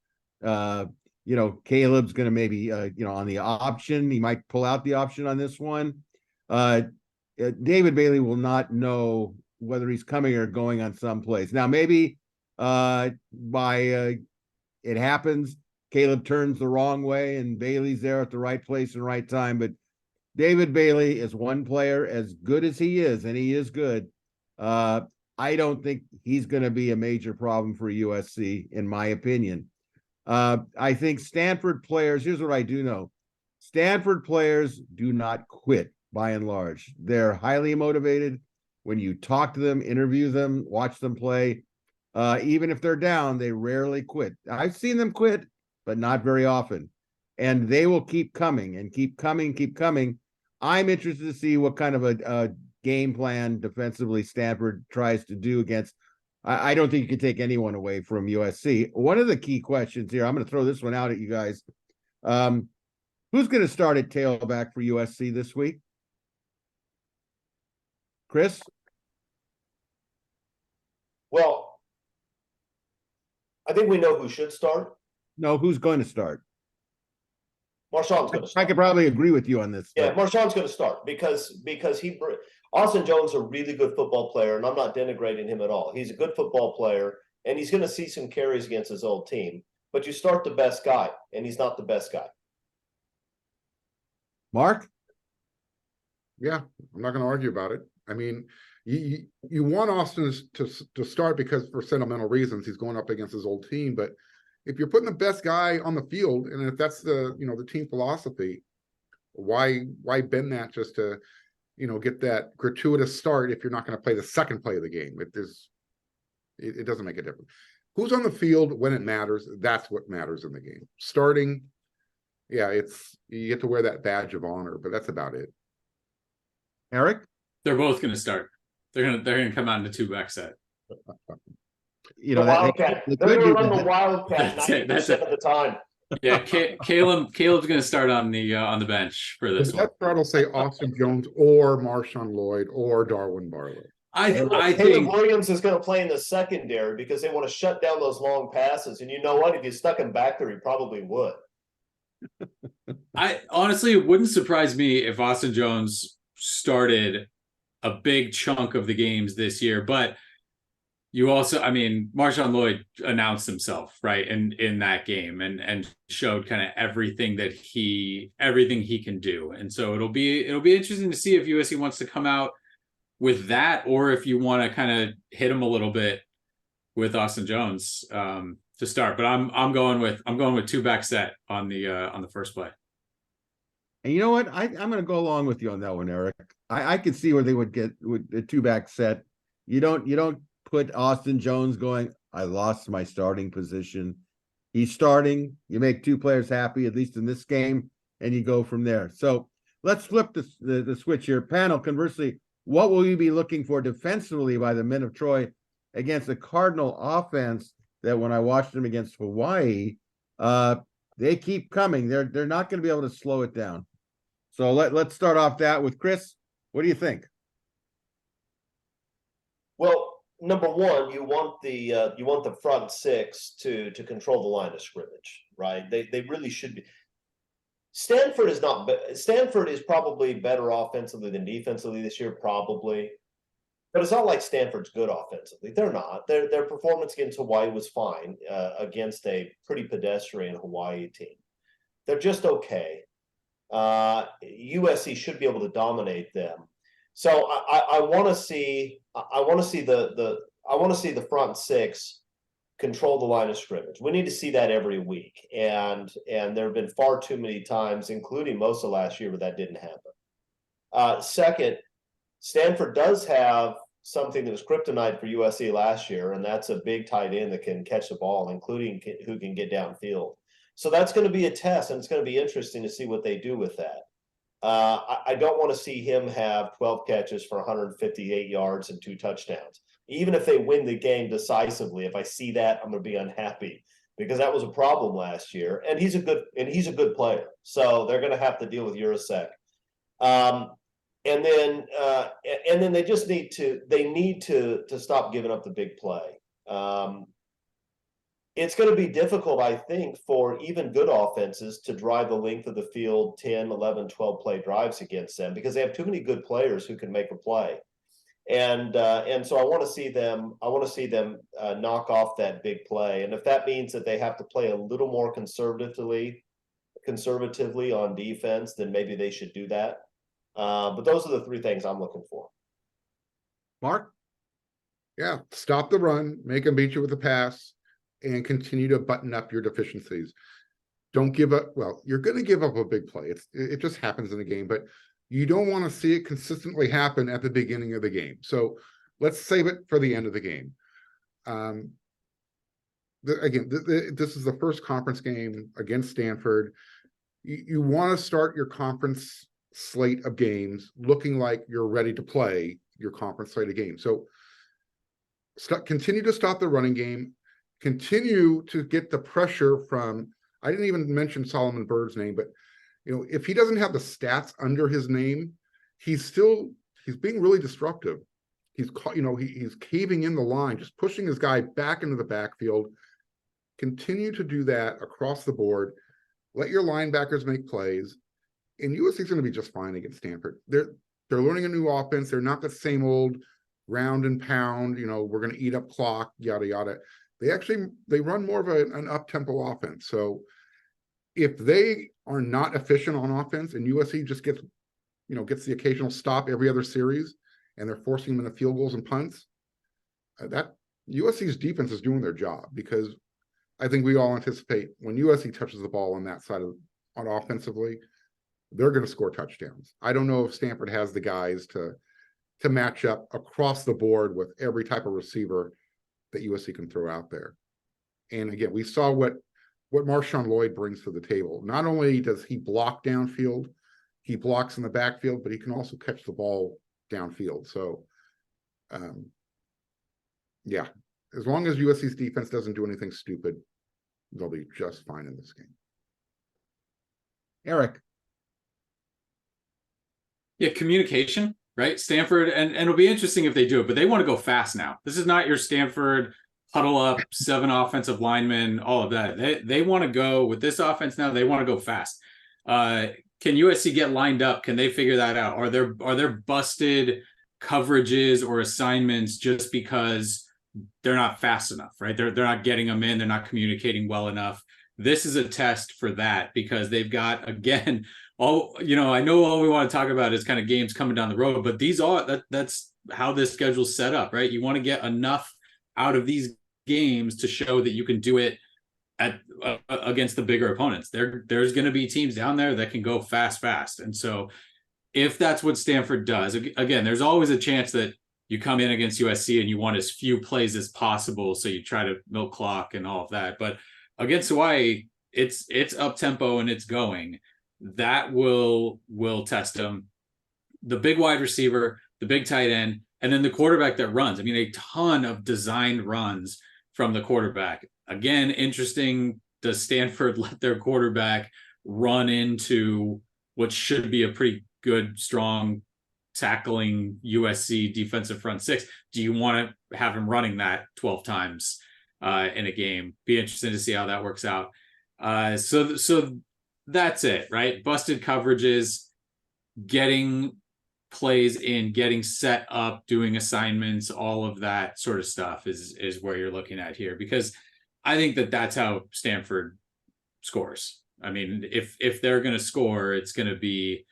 Caleb's going to maybe, on the option, he might pull out the option on this one. David Bailey will not know whether he's coming or going on someplace. Now, maybe it happens, Caleb turns the wrong way and Bailey's there at the right place and right time. But David Bailey is one player, as good as he is, and he is good. I don't think he's going to be a major problem for USC, in my opinion. I think Stanford players, here's what I do know. Stanford players do not quit, by and large. They're highly motivated. When you talk to them, interview them, watch them play, even if they're down, they rarely quit. I've seen them quit, but not very often. And they will keep coming and keep coming. I'm interested to see what kind of a game plan defensively Stanford tries to do against. I don't think you can take anyone away from USC. One of the key questions here, I'm going to throw this one out at you guys. Who's going to start at tailback for USC this week? Chris? Well, I think we know who should start. No, who's going to start? Marshawn's going to start. I could probably agree with you on this. Yeah, Marshawn's going to start because Austin Jones is a really good football player, and I'm not denigrating him at all. He's a good football player, and he's going to see some carries against his old team. But you start the best guy, and he's not the best guy. Mark? Yeah, I'm not going to argue about it. I mean, you want Austin to start because for sentimental reasons he's going up against his old team. But if you're putting the best guy on the field, and if that's the team philosophy, why bend that just to get that gratuitous start if you're not going to play the second play of the game? It doesn't make a difference. Who's on the field when it matters? That's what matters in the game. Starting, yeah, you get to wear that badge of honor, but that's about it. Eric? They're both going to start. They're going to come out in a 2-back set. The Wildcat. They're going to run the Wildcat 90% of the time. Yeah, Caleb's going to start on the bench for this one. That'll say Austin Jones or Marshawn Lloyd or Darwin Barlow. I Caleb think Williams is going to play in the secondary because they want to shut down those long passes. And you know what? If you stuck him back there, he probably would. I honestly, it wouldn't surprise me if Austin Jones started a big chunk of the games this year, but you also, I mean, Marshawn Lloyd announced himself, right, in that game and showed kind of everything he can do. And so it'll be interesting to see if USC wants to come out with that, or if you want to kind of hit him a little bit with Austin Jones to start. But I'm going with two back set on the first play. And you know what? I'm going to go along with you on that one, Eric. I could see where they would get with the two back set. You don't put Austin Jones going, I lost my starting position. He's starting. You make two players happy, at least in this game, and you go from there. So let's flip the switch here. Panel, conversely, what will you be looking for defensively by the men of Troy against the Cardinal offense that when I watched them against Hawaii, they keep coming. They're not going to be able to slow it down. So let's start off that with Chris. What do you think? Well, number one, you want the front six to control the line of scrimmage, right? They really should be. Stanford is probably better offensively than defensively this year, probably. But it's not like Stanford's good offensively. They're not. Their performance against Hawaii was fine against a pretty pedestrian Hawaii team. They're just okay. USC should be able to dominate them. So I want to see the front six control the line of scrimmage. We need to see that every week, and there have been far too many times, including most of last year, where that didn't happen. Second, Stanford does have something that was kryptonite for USC last year, and that's a big tight end that can catch the ball, including who can get downfield. So that's going to be a test, and it's going to be interesting to see what they do with that. I don't want to see him have 12 catches for 158 yards and 2 touchdowns. Even if they win the game decisively, if I see that, I'm going to be unhappy because that was a problem last year. And he's a good player, so they're going to have to deal with WeAreSC. And then they just need to stop giving up the big play. It's going to be difficult, I think, for even good offenses to drive the length of the field 10, 11, 12 play drives against them because they have too many good players who can make a play. And so I want to see them knock off that big play. And if that means that they have to play a little more conservatively on defense, then maybe they should do that. But those are the 3 things I'm looking for. Mark? Yeah, stop the run, make them beat you with a pass, and continue to button up your deficiencies. Don't give up. Well, you're going to give up a big play. It just happens in a game, but you don't want to see it consistently happen at the beginning of the game. So let's save it for the end of the game. This is the first conference game against Stanford. You want to start your conference slate of games looking like you're ready to play your conference slate of games. So continue to stop the running game. Continue to get the pressure from, I didn't even mention Solomon Byrd's name, but if he doesn't have the stats under his name, he's being really disruptive. He's caving in the line, just pushing his guy back into the backfield. Continue to do that across the board. Let your linebackers make plays, and USC is going to be just fine against Stanford. They're learning a new offense. They're not the same old round and pound. We're going to eat up clock, yada yada. They run more of an up-tempo offense. So if they are not efficient on offense and USC just gets the occasional stop every other series and they're forcing them into field goals and punts, that USC's defense is doing their job, because I think we all anticipate when USC touches the ball on that side on offensively, they're going to score touchdowns. I don't know if Stanford has the guys to match up across the board with every type of receiver that USC can throw out there. And again, we saw what Marshawn Lloyd brings to the table. Not only does he block downfield, he blocks in the backfield, but he can also catch the ball downfield. So, yeah, as long as USC's defense doesn't do anything stupid, they'll be just fine in this game. Eric? Yeah, communication. Right, Stanford, and it'll be interesting if they do it, but they want to go fast now. This is not your Stanford huddle up, 7 offensive linemen, all of that. They want to go with this offense now. They want to go fast. Can USC get lined up? Can they figure that out? Are there busted coverages or assignments just because they're not fast enough? Right, they're not getting them in. They're not communicating well enough. This is a test for that, because they've got, again, I know all we want to talk about is kind of games coming down the road, but that's how this schedule's set up, right? You want to get enough out of these games to show that you can do it against the bigger opponents. There's going to be teams down there that can go fast. And so if that's what Stanford does, again, there's always a chance that you come in against USC and you want as few plays as possible. So you try to milk clock and all of that. But against Hawaii, it's up tempo and it's going. That will test them. The big wide receiver, the big tight end, and then the quarterback that runs. I mean, a ton of designed runs from the quarterback. Again, interesting. Does Stanford let their quarterback run into what should be a pretty good, strong tackling USC defensive front six? Do you want to have him running that 12 times in a game? Be interesting to see how that works out. So that's it, right? Busted coverages, getting plays in, getting set up, doing assignments, all of that sort of stuff is where you're looking at here, because I think that's how Stanford scores. I mean, if they're going to score, it's going to be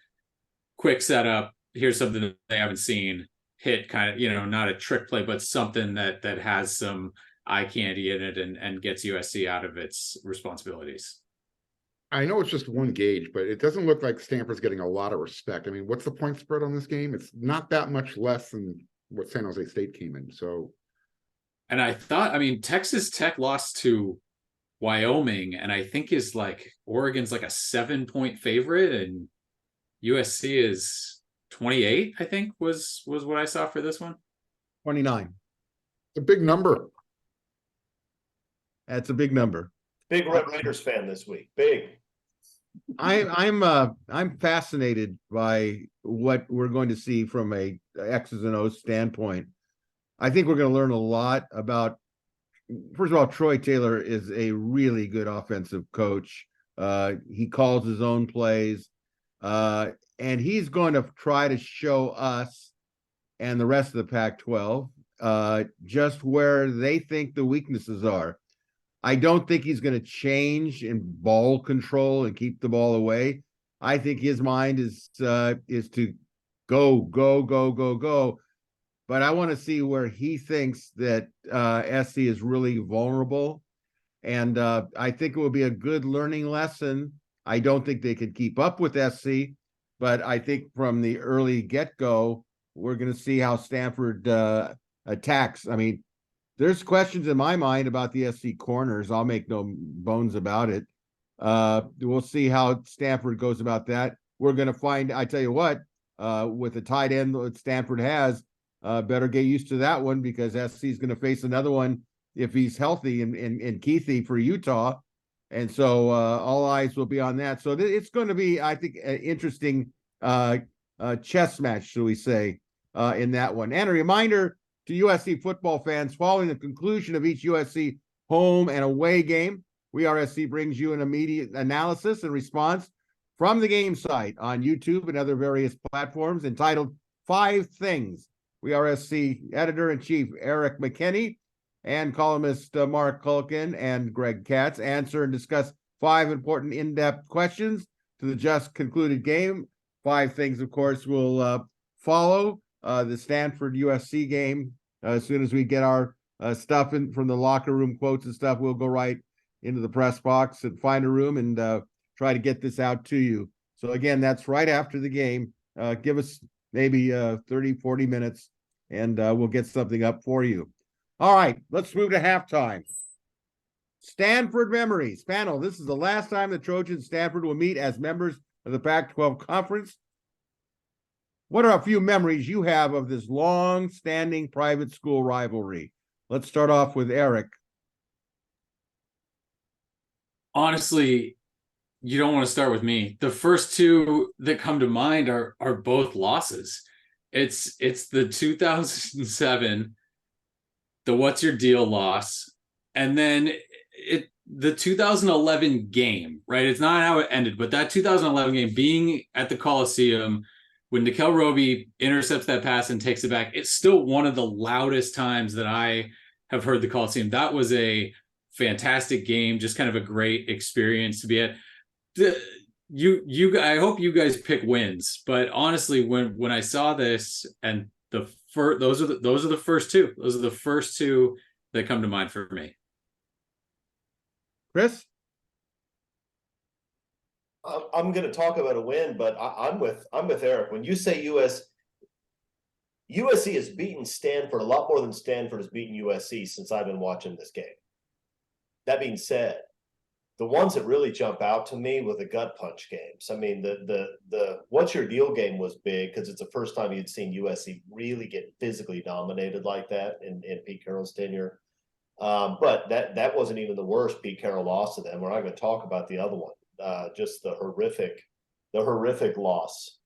quick setup. Here's something that they haven't seen, hit kind of, not a trick play, but something that has some eye candy in it and gets USC out of its responsibilities. I know it's just one gauge, but it doesn't look like Stanford's getting a lot of respect. I mean, what's the point spread on this game? It's not that much less than what San Jose State came in. So, and I thought, Texas Tech lost to Wyoming, and I think Oregon's like a 7-point favorite, and USC is 28, I think was what I saw for this one. 29. It's a big number. That's a big number. Big Red Raiders fan this week. Big. I'm fascinated by what we're going to see from a X's and O's standpoint. I think we're going to learn a lot about. First of all, Troy Taylor is a really good offensive coach. He calls his own plays, and he's going to try to show us and the rest of the Pac-12 just where they think the weaknesses are. I don't think he's going to change in ball control and keep the ball away. I think his mind is to go. But I want to see where he thinks that SC is really vulnerable. And I think it will be a good learning lesson. I don't think they could keep up with SC, but I think from the early get-go, we're going to see how Stanford attacks. I mean, there's questions in my mind about the SC corners. I'll make no bones about it. We'll see how Stanford goes about that. We're going to find, I tell you what, with the tight end that Stanford has, better get used to that one, because SC is going to face another one if he's healthy in Keithy for Utah. And so all eyes will be on that. So it's going to be, I think, an interesting chess match, shall we say, in that one. And a reminder to USC football fans, following the conclusion of each USC home and away game, WeAreSC brings you an immediate analysis and response from the game site on YouTube and other various platforms entitled 5 Things. WeAreSC editor-in-chief Erik McKinney and columnist Marc Kulkin and Greg Katz answer and discuss 5 important in-depth questions to the just concluded game. 5 Things, of course, will follow the Stanford USC game. As soon as we get our stuff in from the locker room, quotes and stuff, we'll go right into the press box and find a room and try to get this out to you. So again, that's right after the game. Give us maybe 30, 40 minutes and we'll get something up for you. All right, let's move to halftime. Stanford memories. Panel, this is the last time the Trojans and Stanford will meet as members of the Pac-12 Conference. What are a few memories you have of this long-standing private school rivalry? Let's start off with Erik. Honestly, you don't want to start with me. The first 2 that come to mind are both losses. It's the 2007, the What's Your Deal loss, and then the 2011 game, right? It's not how it ended, but that 2011 game, being at the Coliseum, when Nickel Roby intercepts that pass and takes it back, it's still one of the loudest times that I have heard the Coliseum. That was a fantastic game, just kind of a great experience to be at. I hope you guys pick wins, but honestly, when I saw this and those are the first two. Those are the first two that come to mind for me. Chris? I'm going to talk about a win, but I'm with Eric. When you say USC has beaten Stanford a lot more than Stanford has beaten USC since I've been watching this game. That being said, the ones that really jump out to me were the gut punch games. I mean, the what's your deal game was big because it's the first time you'd seen USC really get physically dominated like that in Pete Carroll's tenure. But that wasn't even the worst Pete Carroll loss to them. We're not going to talk about the other one. Just the horrific loss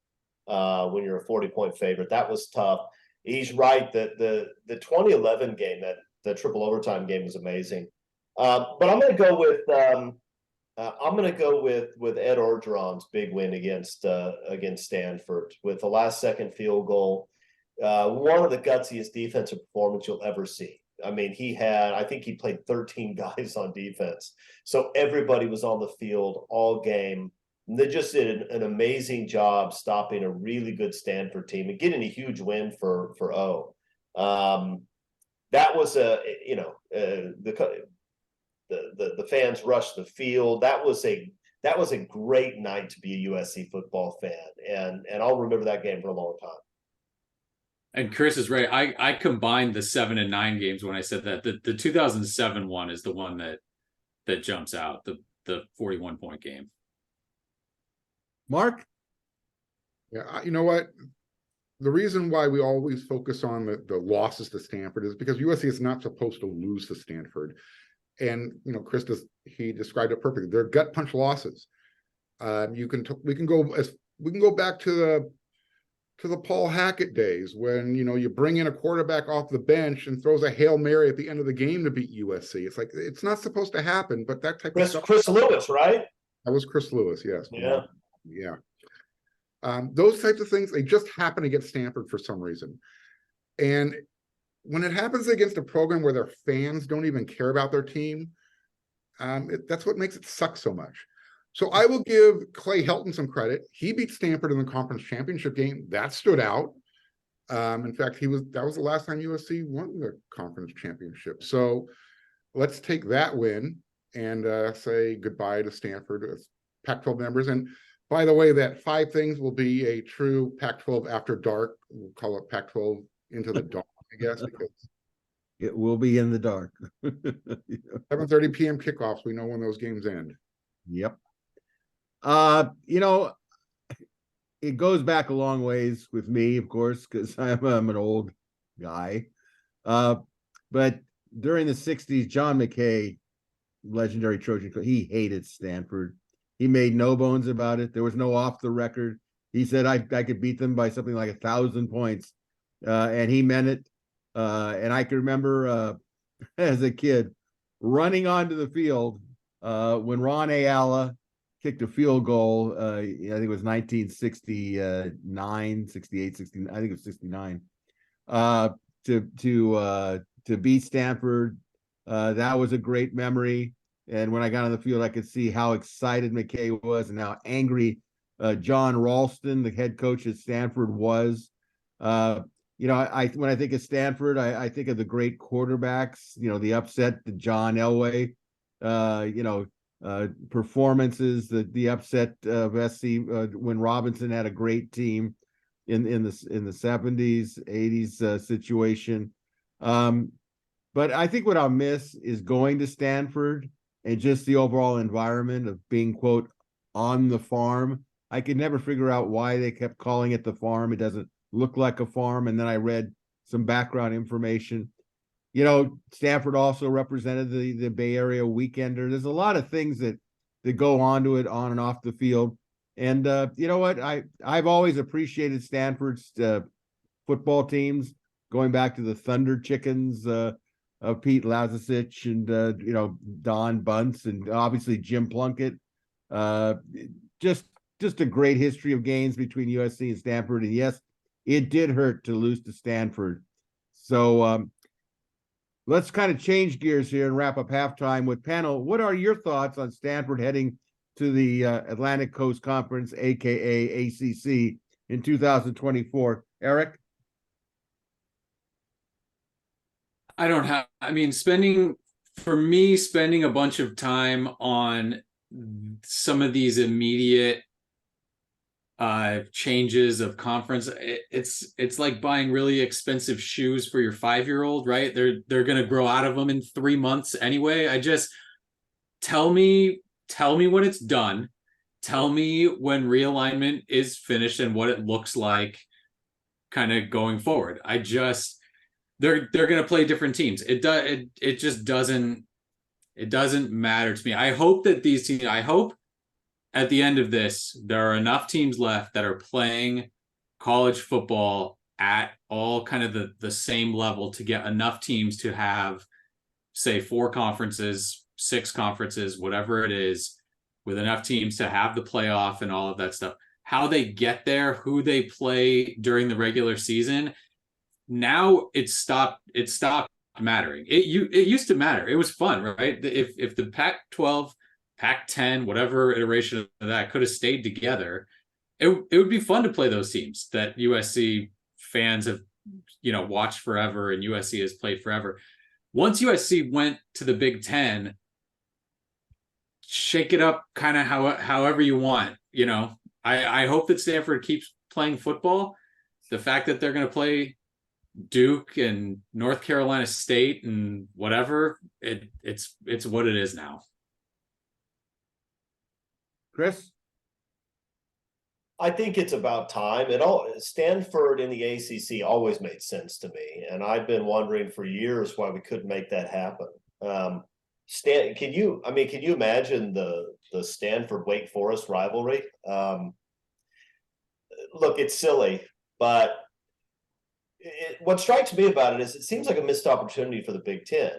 when you're a 40-point favorite. That was tough. He's right that the 2011 game, that the triple overtime game, was amazing. But I'm going to go with Ed Orgeron's big win against Stanford with the last second field goal. One of the gutsiest defensive performance you'll ever see. I mean, I think he played 13 guys on defense. So everybody was on the field all game. And they just did an amazing job stopping a really good Stanford team and getting a huge win for O. That was the fans rushed the field. That was a great night to be a USC football fan. And I'll remember that game for a long time. And Chris is right. I combined the 7 and 9 games when I said that. The 2007 one is the one that jumps out, the 41-point game. Mark? Yeah, you know what? The reason why we always focus on the losses to Stanford is because USC is not supposed to lose to Stanford. And, Chris, he described it perfectly. They're gut punch losses. We can go back to the Paul Hackett days when, you bring in a quarterback off the bench and throws a Hail Mary at the end of the game to beat USC. It's like, it's not supposed to happen, but that type of stuff. Chris Lewis, right? That was Chris Lewis, yes. Yeah. Yeah. Those types of things, they just happen against Stanford for some reason. And when it happens against a program where their fans don't even care about their team, that's what makes it suck so much. So I will give Clay Helton some credit. He beat Stanford in the conference championship game. That stood out. In fact, that was the last time USC won the conference championship. So let's take that win and say goodbye to Stanford as Pac-12 members. And by the way, that 5 things will be a true Pac-12 after dark. We'll call it Pac-12 into the dawn, I guess, because it will be in the dark. 7:30 p.m. kickoffs. We know when those games end. Yep. It goes back a long ways with me, of course, because I'm an old guy. But during the 60s, John McKay, legendary Trojan, he hated Stanford. He made no bones about it. There was no off the record. He said I could beat them by something like 1,000 points. And he meant it. And I can remember as a kid running onto the field when Ron Ayala kicked a field goal. I think it was 1969, 68, 69. I think it was 69. To beat Stanford. That was a great memory. And when I got on the field, I could see how excited McKay was and how angry John Ralston, the head coach at Stanford, was. When I think of Stanford, I think of the great quarterbacks, the upset to John Elway, performances, the upset of SC when Robinson had a great team in the 70s, 80s situation. But I think what I'll miss is going to Stanford and just the overall environment of being, quote, on the farm. I could never figure out why they kept calling it the farm. It doesn't look like a farm. And then I read some background information. Stanford also represented the Bay Area Weekender. There's a lot of things that go on to it on and off the field. And you know what? I've always appreciated Stanford's football teams, going back to the Thunder Chickens of Pete Lazicich and Don Bunce and obviously Jim Plunkett. Just a great history of games between USC and Stanford. And yes, it did hurt to lose to Stanford. So let's kind of change gears here and wrap up halftime with panel. What are your thoughts on Stanford heading to the Atlantic Coast Conference, aka ACC, in 2024. Erik? spending a bunch of time on some of these immediate changes of conference, it's like buying really expensive shoes for your 5-year-old, right? They're gonna grow out of them in 3 months anyway. I just tell me when it's done. Tell me when realignment is finished and what it looks like kind of going forward. They're going to play different teams. It just doesn't matter to me. I hope that these teams, I hope at the end of this, there are enough teams left that are playing college football at all kind of the same level to get enough teams to have, say, 4 conferences, 6 conferences, whatever it is, with enough teams to have the playoff and all of that stuff. How they get there, who they play during the regular season, now it stopped mattering. It used to matter. It was fun, right? If the Pac-12, Pac-10, whatever iteration of that could have stayed together, it would be fun to play those teams that USC fans have, watched forever and USC has played forever. Once USC went to the Big Ten, shake it up kind of however you want. I hope that Stanford keeps playing football. The fact that they're going to play Duke and North Carolina State and whatever, it's what it is now. Chris? I think it's about time. Stanford in the ACC always made sense to me, and I've been wondering for years why we couldn't make that happen. Can you imagine the Stanford Wake Forest rivalry? Look, it's silly, but what strikes me about it is it seems like a missed opportunity for the Big Ten.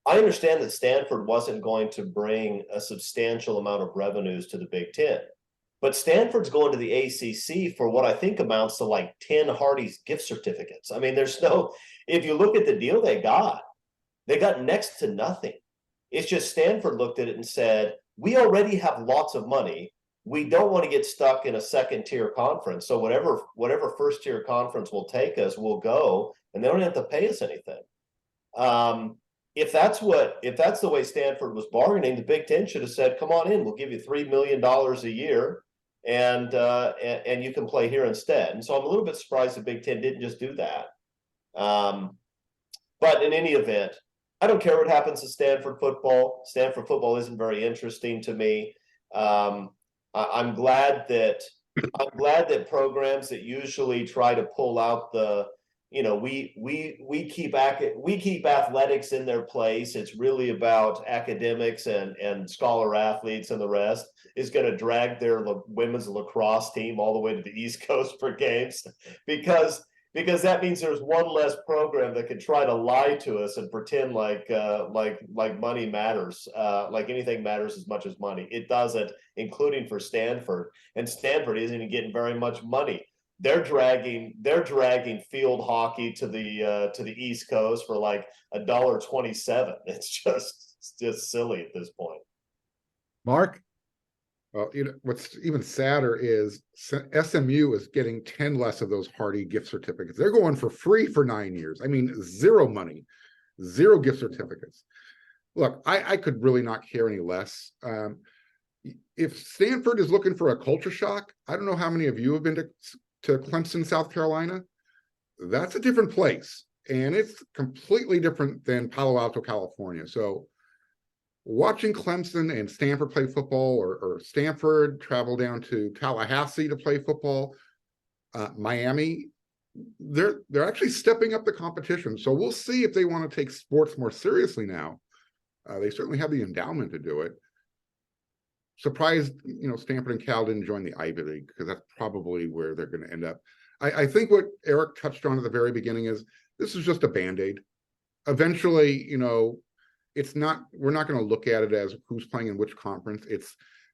I understand that Stanford wasn't going to bring a substantial amount of revenues to the Big Ten, but Stanford's going to the ACC for what I think amounts to like 10 Hardee's gift certificates. I mean, if you look at the deal they got next to nothing. It's just Stanford looked at it and said, we already have lots of money. We don't want to get stuck in a second-tier conference. So whatever first-tier conference will take us, we'll go, and they don't have to pay us anything. If that's the way Stanford was bargaining, the Big Ten should have said, come on in, we'll give you $3 million a year, and you can play here instead. And so I'm a little bit surprised the Big Ten didn't just do that. But in any event, I don't care what happens to Stanford football. Stanford football isn't very interesting to me. I'm glad that programs that usually try to pull out we keep athletics in their place. It's really about academics and scholar athletes, and the rest is going to drag their women's lacrosse team all the way to the East Coast for games because that means there's one less program that can try to lie to us and pretend like money matters, like anything matters as much as money. It doesn't, including for Stanford. And Stanford isn't even getting very much money. They're dragging field hockey to the East Coast for like $1.27. It's just silly at this point. Mark? Well, what's even sadder is SMU is getting 10 less of those Hardee gift certificates. They're going for free for 9 years. I mean, zero money, 0 gift certificates. Look, I could really not care any less. If Stanford is looking for a culture shock, I don't know how many of you have been to Clemson, South Carolina. That's a different place, and it's completely different than Palo Alto, California. So watching Clemson and Stanford play football, or Stanford travel down to Tallahassee to play football, Miami, they're actually stepping up the competition. So we'll see if they want to take sports more seriously now. They certainly have the endowment to do it. Surprised, Stanford and Cal didn't join the Ivy League, because that's probably where they're going to end up. I think what Erik touched on at the very beginning is this is just a Band-Aid. Eventually, we're not going to look at it as who's playing in which conference.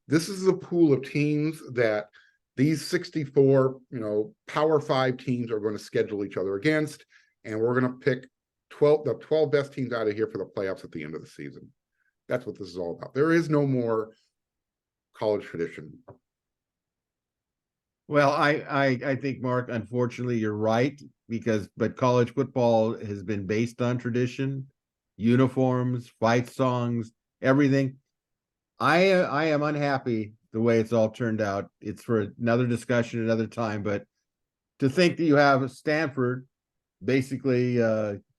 This is a pool of teams that these 64, Power 5 teams are going to schedule each other against, and we're going to pick the 12 best teams out of here for the playoffs at the end of the season. That's what this is all about. There is no more college tradition. Well, I think, Mark, unfortunately, you're right, but college football has been based on tradition, uniforms, fight songs, everything. I am unhappy the way it's all turned out. It's for another discussion another time, but to think that you have Stanford, basically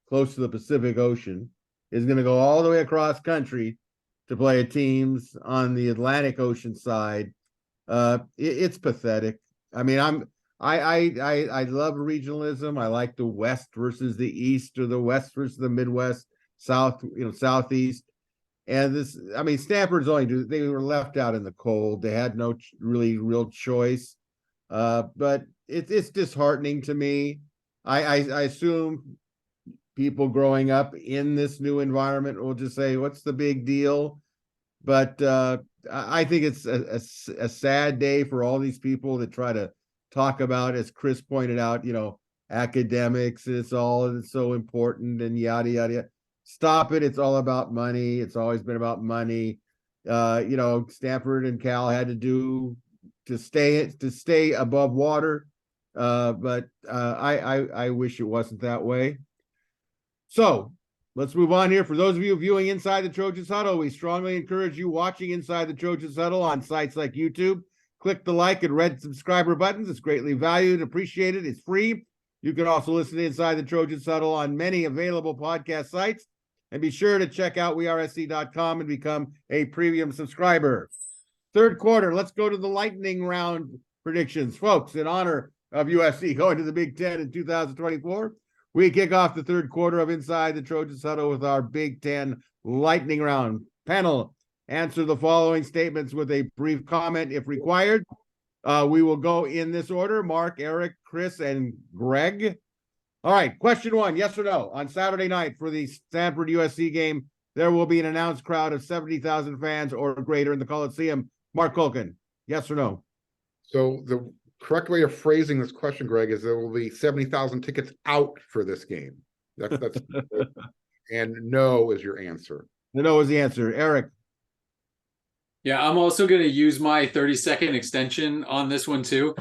close to the Pacific Ocean, is going to go all the way across country to play teams on the Atlantic Ocean side. It's pathetic. I mean, I love regionalism. I like the West versus the East, or the West versus the Midwest, South, Southeast. And this, I mean, Stanford's they were left out in the cold. They had no real choice. But it's disheartening to me. I assume people growing up in this new environment will just say, "What's the big deal?" But I think it's a sad day for all these people that try to talk about, as Chris pointed out, academics. It's so important and yada yada yada. Stop it! It's all about money. It's always been about money. Stanford and Cal had to stay above water. But I wish it wasn't that way. So let's move on here. For those of you viewing Inside the Trojans Huddle, we strongly encourage you watching Inside the Trojans Huddle on sites like YouTube. Click the like and red subscriber buttons. It's greatly valued, appreciated. It's free. You can also listen to Inside the Trojans Huddle on many available podcast sites. And be sure to check out WeAreSC.com and become a premium subscriber. Third quarter, let's go to the lightning round predictions. Folks, in honor of USC going to the Big Ten in 2024, we kick off the third quarter of Inside the Trojans Huddle with our Big Ten lightning round. Panel, answer the following statements with a brief comment if required. We will go in this order: Mark, Eric, Chris, and Greg. All right, question one, yes or no? On Saturday night for the Stanford USC game, there will be an announced crowd of 70,000 fans or greater in the Coliseum. Marc Kulkin, yes or no? So the correct way of phrasing this question, Greg, is there will be 70,000 tickets out for this game. That's and no is your answer. No is the answer. Eric? Yeah, I'm also going to use my 30-second extension on this one too.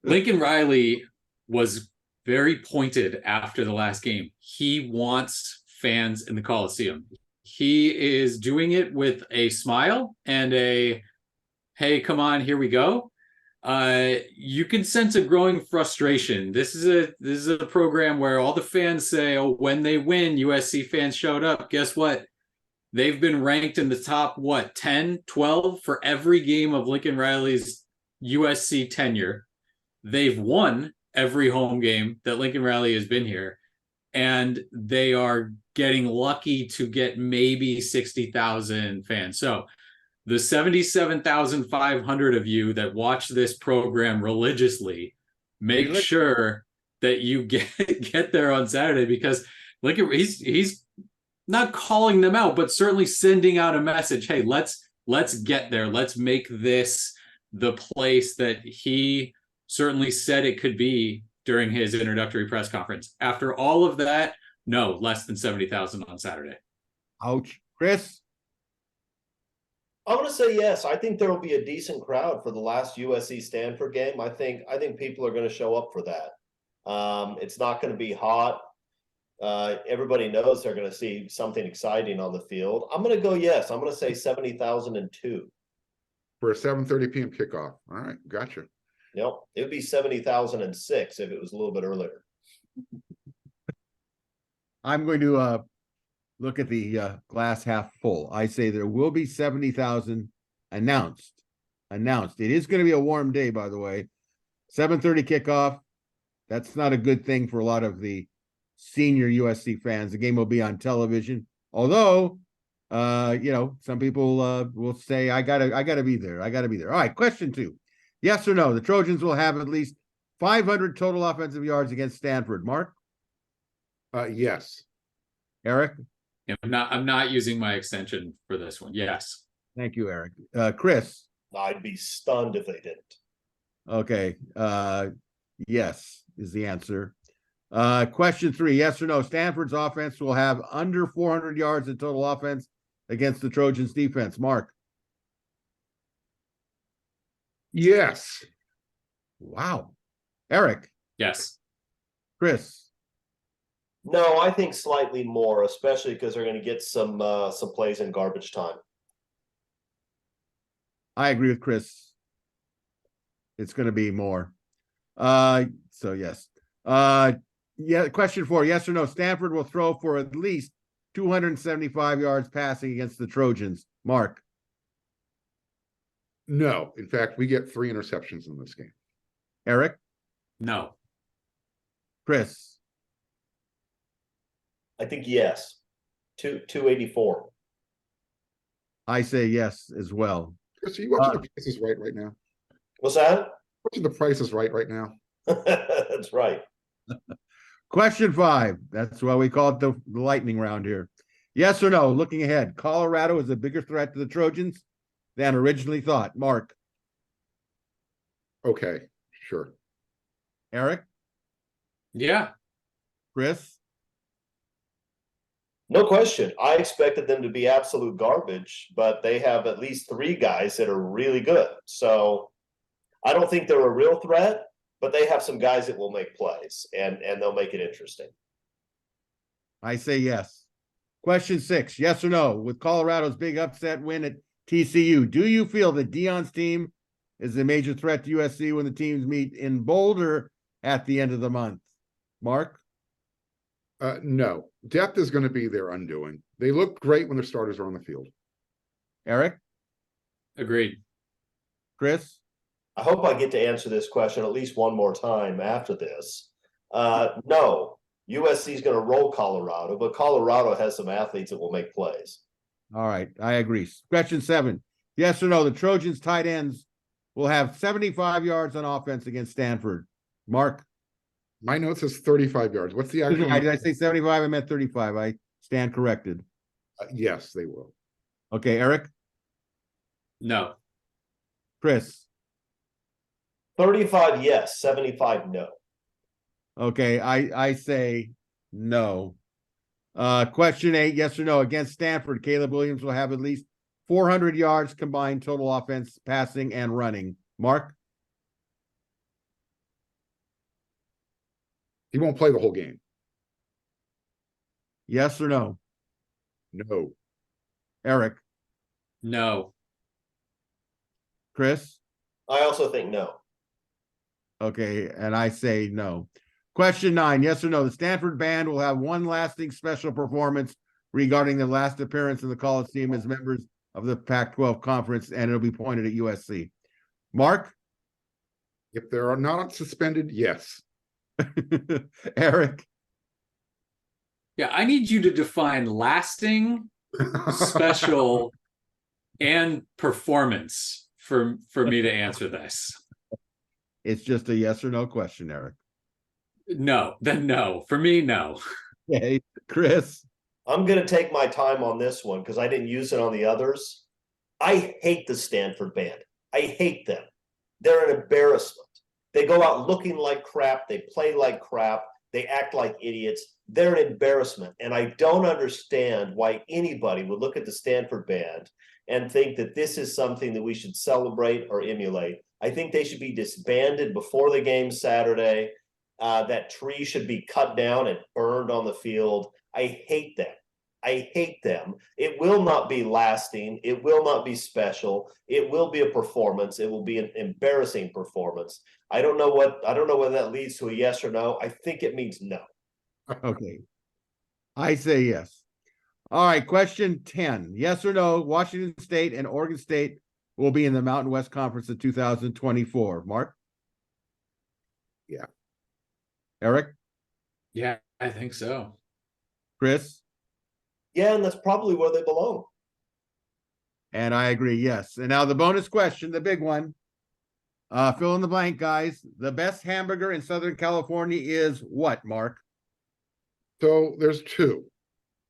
Lincoln Riley was very pointed after the last game. He wants fans in the Coliseum. He is doing it with a smile and a, hey, come on, here we go. You can sense a growing frustration. This is a program where all the fans say, oh, when they win, USC fans showed up. Guess what? They've been ranked in the top, 10, 12 for every game of Lincoln Riley's USC tenure. They've won every home game that Lincoln Riley has been here, and they are getting lucky to get maybe 60,000 fans. So the 77,500 of you that watch this program religiously, make sure that you get there on Saturday, because Lincoln, he's not calling them out, but certainly sending out a message. Hey, let's get there. Let's make this the place that he certainly said it could be during his introductory press conference. After all of that, no, less than 70,000 on Saturday. Ouch. Chris? I'm going to say yes. I think there will be a decent crowd for the last USC Stanford game. I think people are going to show up for that. It's not going to be hot. Everybody knows they're going to see something exciting on the field. I'm going to go yes. I'm going to say 70,002. For a 7:30 p.m. kickoff. All right, gotcha. Yep, it would be 70,006 if it was a little bit earlier. I'm going to look at the glass half full. I say there will be 70,000 announced. It is going to be a warm day, by the way. 7:30 kickoff. That's not a good thing for a lot of the senior USC fans. The game will be on television. Although, some people will say, I gotta be there. All right, question two. Yes or no? The Trojans will have at least 500 total offensive yards against Stanford. Mark? Yes. Eric? Yeah, I'm not using my extension for this one. Yes. Thank you, Eric. Chris? I'd be stunned if they didn't. Okay. Yes is the answer. Question three. Yes or no? Stanford's offense will have under 400 yards in total offense against the Trojans defense. Mark? Yes. Wow. Erik, Yes. Chris, No, I think slightly more, especially because they're going to get some plays in garbage time. I agree with Chris. It's going to be more. So yes. Yeah. Question 4: yes or no? Stanford will throw for at least 275 yards passing against the Trojans. Mark, No. In fact, we get 3 interceptions in this game. Erik, No. Chris. I think yes. 284. I say yes as well. Chris, are you watching The Price is Right now? What's that? Watching The Price is Right now? That's right. Question 5. That's why we call it the lightning round here. Yes or no? Looking ahead, Colorado is a bigger threat to the Trojans than originally thought. Mark, Okay, sure. Erik, Yeah. Chris. No question. I expected them to be absolute garbage, but they have at least 3 guys that are really good. So I don't think they're a real threat, but they have some guys that will make plays and they'll make it interesting. I say yes. Question 6. Yes or no? With Colorado's big upset win at TCU, do you feel that Deion's team is a major threat to USC when the teams meet in Boulder at the end of the month? Mark? No. Depth is going to be their undoing. They look great when their starters are on the field. Erik? Agreed. Chris? I hope I get to answer this question at least one more time after this. No, USC is going to roll Colorado, but Colorado has some athletes that will make plays. All right, I agree. Question 7. Yes or no? The Trojans tight ends will have 75 yards on offense against Stanford. Mark? My note says 35 yards. What's the actual? Did I say 75? I meant 35. I stand corrected. Yes, they will. Okay, Erik? No. Chris? 35, yes. 75, no. Okay, I say no. Question 8, yes or no? Against Stanford, Caleb Williams will have at least 400 yards combined total offense, passing and running. Mark? He won't play the whole game. Yes or no? No. Erik? No. Chris? I also think no. Okay, and I say no. Question 9, yes or no? The Stanford band will have one lasting special performance regarding their last appearance in the Coliseum as members of the Pac-12 conference, and it'll be pointed at USC. Mark? If they're not suspended, yes. Erik? Yeah, I need you to define lasting, special, and performance for me to answer this. It's just a yes or no question, Erik. No, then no. For me, no. Okay, Chris? I'm going to take my time on this one because I didn't use it on the others. I hate the Stanford band. I hate them. They're an embarrassment. They go out looking like crap. They play like crap. They act like idiots. They're an embarrassment. And I don't understand why anybody would look at the Stanford band and think that this is something that we should celebrate or emulate. I think they should be disbanded before the game Saturday. That tree should be cut down and burned on the field. I hate them. I hate them. It will not be lasting. It will not be special. It will be a performance. It will be an embarrassing performance. I don't know whether that leads to a yes or no. I think it means no. Okay. I say yes. All right, question 10. Yes or no? Washington State and Oregon State will be in the Mountain West Conference of 2024. Mark? Yeah. Erik? Yeah, I think so. Chris? Yeah, and that's probably where they belong. And I agree, yes. And now the bonus question, the big one. Fill in the blank, guys. The best hamburger in Southern California is what, Mark? So there's 2.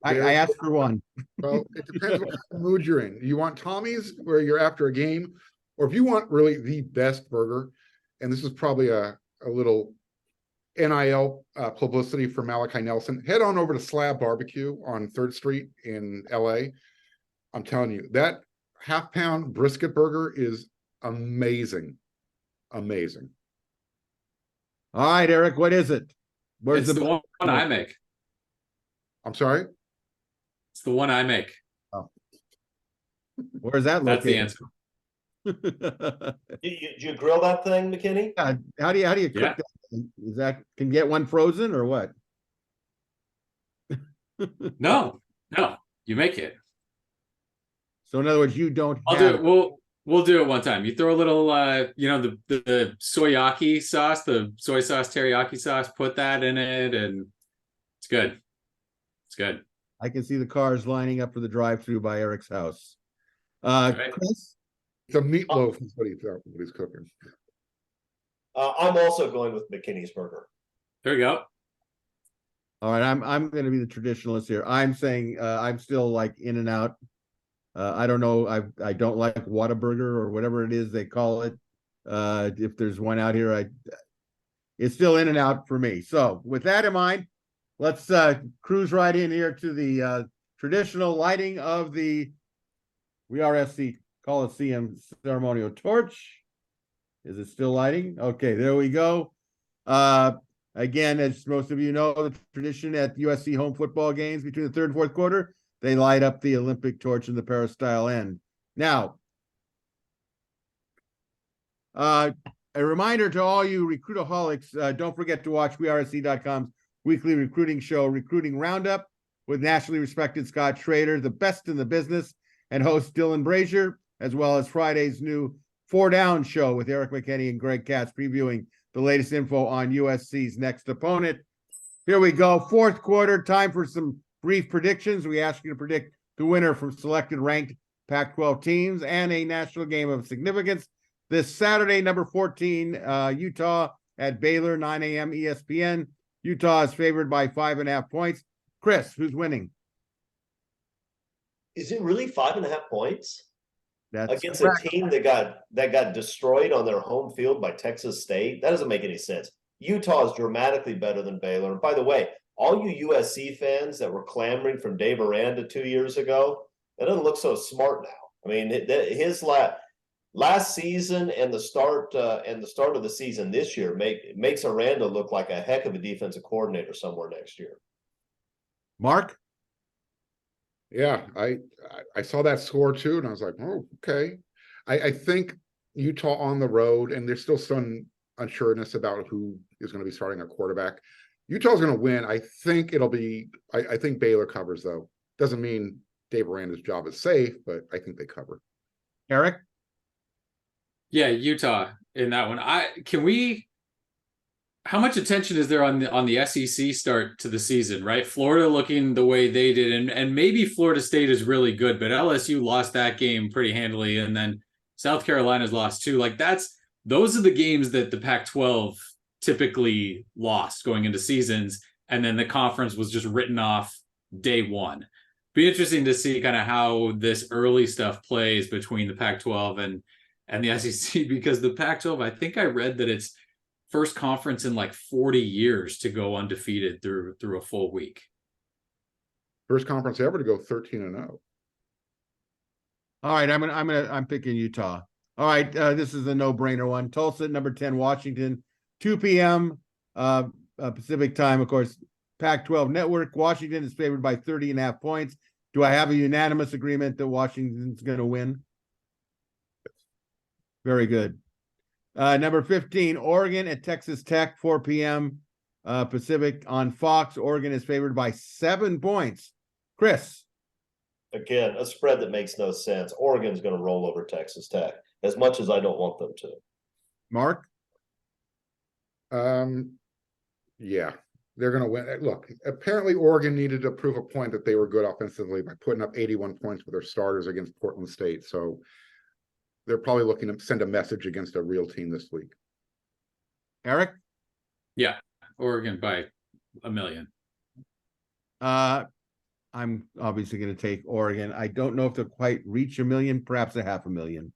I asked for one. Well, it depends what mood you're in. You want Tommy's where you're after a game, or if you want really the best burger, and this is probably a little NIL publicity for Malachi Nelson, head on over to Slab Barbecue on 3rd Street in LA. I'm telling you, that half-pound brisket burger is amazing. amazing. All right, Eric, what is it? Where's It's the one I make. I'm sorry? It's the one I make. Where's that That's the located? answer. Do you grill that thing, McKinney? Yeah, how do you cook Yeah. that? Is that can you get one frozen or what? No, you make it. So in other words, you don't I'll have do it. We'll do it one time. You throw a little, the soyaki sauce, the soy sauce teriyaki sauce. Put that in it, and it's good. It's good. I can see the cars lining up for the drive-through by Eric's house. Right. Chris, It's a meatloaf is what he's cooking. I'm also going with McKinney's burger. There we go. all right, I'm going to be the traditionalist here. I'm saying I'm still like In-N-Out. I don't know. I don't like Whataburger or whatever it is they call it. If there's one out here, it's still In-N-Out for me. So with that in mind, let's cruise right in here to the traditional lighting of the WeAreSC Coliseum ceremonial torch. Is it still lighting? Okay, there we go. Again, as most of you know, the tradition at USC home football games between the third and fourth quarter, they light up the Olympic torch in the peristyle end. Now, a reminder to all you recruitaholics, don't forget to watch WeAreSC.com's weekly recruiting show, Recruiting Roundup, with nationally respected Scott Schrader, the best in the business, and host Dylan Brazier, as well as Friday's new 4 Down show with Erik McKinney and Greg Katz previewing the latest info on USC's next opponent. Here we go, fourth quarter, time for some brief predictions. We ask you to predict the winner from selected ranked Pac-12 teams and a national game of significance. This Saturday, number 14, Utah at Baylor, 9 a.m. ESPN. Utah is favored by 5.5 points. Chris, who's winning? Is it really 5.5 points? That's Against correct. a team that got destroyed on their home field by Texas State? That doesn't make any sense. Utah is dramatically better than Baylor. And by the way, all you USC fans that were clamoring from Dave Aranda 2 years ago, that doesn't look so smart now. I mean, his last season and the start of the season this year makes Aranda look like a heck of a defensive coordinator somewhere next year. Mark? Yeah, I saw that score too, and I was like, oh, okay. I think Utah on the road, and there's still some unsureness about who is going to be starting a quarterback. Utah's going to win. I think I think Baylor covers, though. Doesn't mean Dave Aranda's job is safe, but I think they cover. Eric? Yeah, Utah in that one. How much attention is there on the SEC start to the season, right? Florida looking the way they did, and maybe Florida State is really good, but LSU lost that game pretty handily, and then South Carolina's lost too. Like those are the games that the Pac-12 typically lost going into seasons, and then the conference was just written off day one. Be interesting to see kind of how this early stuff plays between the Pac-12 and the SEC, because the Pac-12, I think I read that it's first conference in like 40 years to go undefeated through a full week. First conference ever to go 13-0. All right, I'm picking Utah. All right, this is a no-brainer one. Tulsa, number 10, Washington, 2 p.m. Pacific time, of course. Pac-12 Network. Washington is favored by 30.5 points. Do I have a unanimous agreement that Washington's going to win? Very good. Number 15, Oregon at Texas Tech, 4 p.m. Pacific on Fox. Oregon is favored by 7 points. Chris? Again, a spread that makes no sense. Oregon's going to roll over Texas Tech, as much as I don't want them to. Mark? Yeah, they're going to win. Look, apparently Oregon needed to prove a point that they were good offensively by putting up 81 points with their starters against Portland State. So they're probably looking to send a message against a real team this week. Eric? Yeah, Oregon by 1 million. I'm obviously going to take Oregon. I don't know if they'll quite reach 1 million, perhaps 500,000.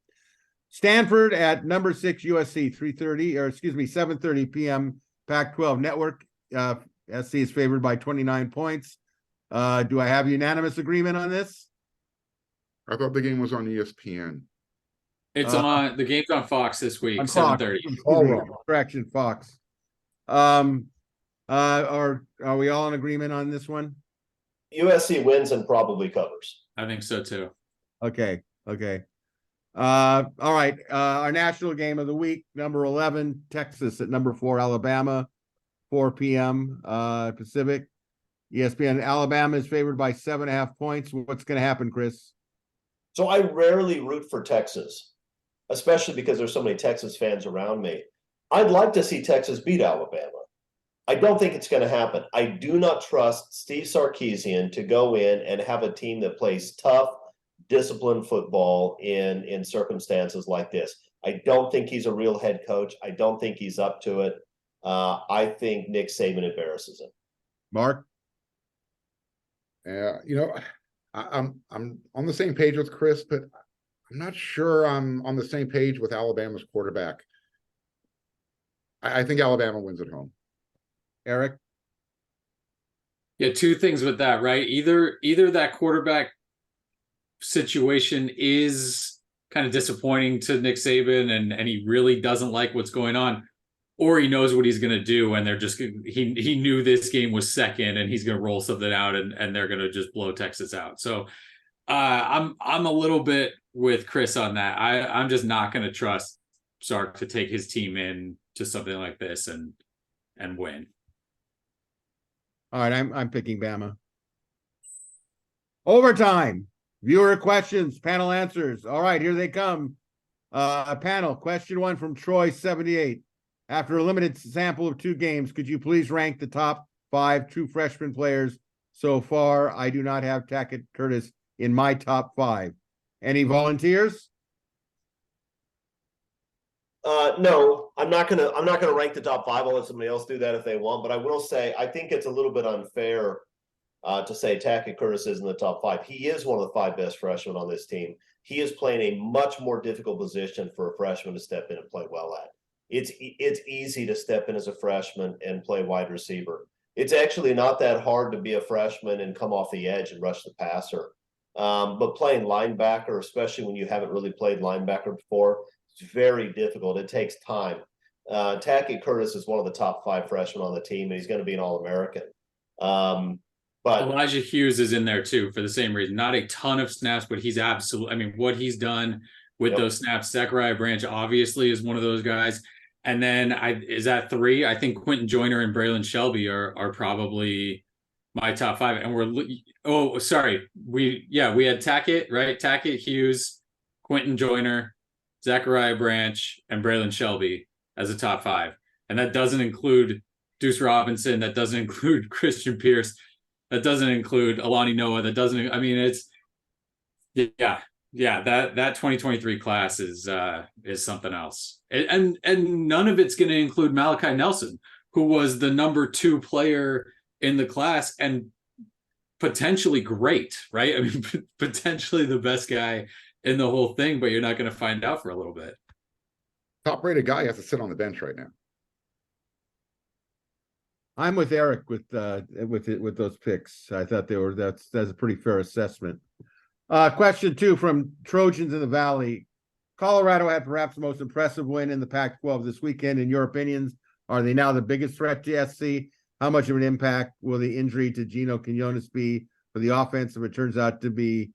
Stanford at number 6 USC, 7:30 p.m. Pac-12 Network. SC is favored by 29 points. Do I have unanimous agreement on this? I thought the game was on ESPN. It's the game's on Fox this week, On Fox. 7:30. All wrong. Correction, Fox. Are we all in agreement on this one? USC wins and probably covers. I think so too. Okay. All right. Our national game of the week, number 11, Texas at number 4, Alabama, 4 p.m. Pacific. ESPN. Alabama is favored by 7.5 points. What's going to happen, Chris? So I rarely root for Texas, especially because there's so many Texas fans around me. I'd like to see Texas beat Alabama. I don't think it's going to happen. I do not trust Steve Sarkisian to go in and have a team that plays tough, disciplined football in circumstances like this. I don't think he's a real head coach. I don't think he's up to it. I think Nick Saban embarrasses him. Mark? Yeah, I'm on the same page with Chris, but I'm not sure I'm on the same page with Alabama's quarterback. I think Alabama wins at home. Erik? Yeah, two things with that, right? Either that quarterback situation is kind of disappointing to Nick Saban and he really doesn't like what's going on, or he knows what he's going to do and they're just he knew this game was second and he's going to roll something out and they're going to just blow Texas out. So I'm a little bit with Chris on that. I'm just not going to trust Sark to take his team in to something like this and win. All right, I'm picking Bama. Overtime. Viewer questions, panel answers. All right, here they come. Panel, question 1 from Troy 78. After a limited sample of 2 games, could you please rank the top 5 true freshman players so far? I do not have Tackett Curtis in my top 5. Any volunteers? No, I'm not gonna rank the top 5. I'll let somebody else do that if they want. But I will say I think it's a little bit unfair to say Tackett Curtis is in the top 5. He is one of the 5 best freshmen on this team. He is playing a much more difficult position for a freshman to step in and play well at. It's easy to step in as a freshman and play wide receiver. It's actually not that hard to be a freshman and come off the edge and rush the passer. But playing linebacker, especially when you haven't really played linebacker before, it's very difficult. It takes time. Tackett Curtis is one of the top 5 freshmen on the team, and he's going to be an All-American. But Elijah Hughes is in there too for the same reason. Not a ton of snaps, but he's what he's done with those snaps. Zachariah Branch obviously is one of those guys. And then is that 3? I think Quentin Joyner and Braylon Shelby are probably my top 5. And we had Tackett, right? Tackett, Hughes, Quentin Joyner, Zachariah Branch, and Braylon Shelby as a top 5. And that doesn't include Deuce Robinson. That doesn't include Christian Pierce. That doesn't include Alani Noah. That doesn't, that 2023 class is something else. And none of it's going to include Malachi Nelson, who was the number 2 player in the class and potentially great, right? I mean, potentially the best guy in the whole thing, but you're not going to find out for a little bit. Top-rated guy has to sit on the bench right now. I'm with Erik with those picks. I thought that's a pretty fair assessment. Question 2 from Trojans in the Valley. Colorado had perhaps the most impressive win in the Pac-12 this weekend. In your opinions, are they now the biggest threat to SC? How much of an impact will the injury to Gino Quinones be for the offense if it turns out to be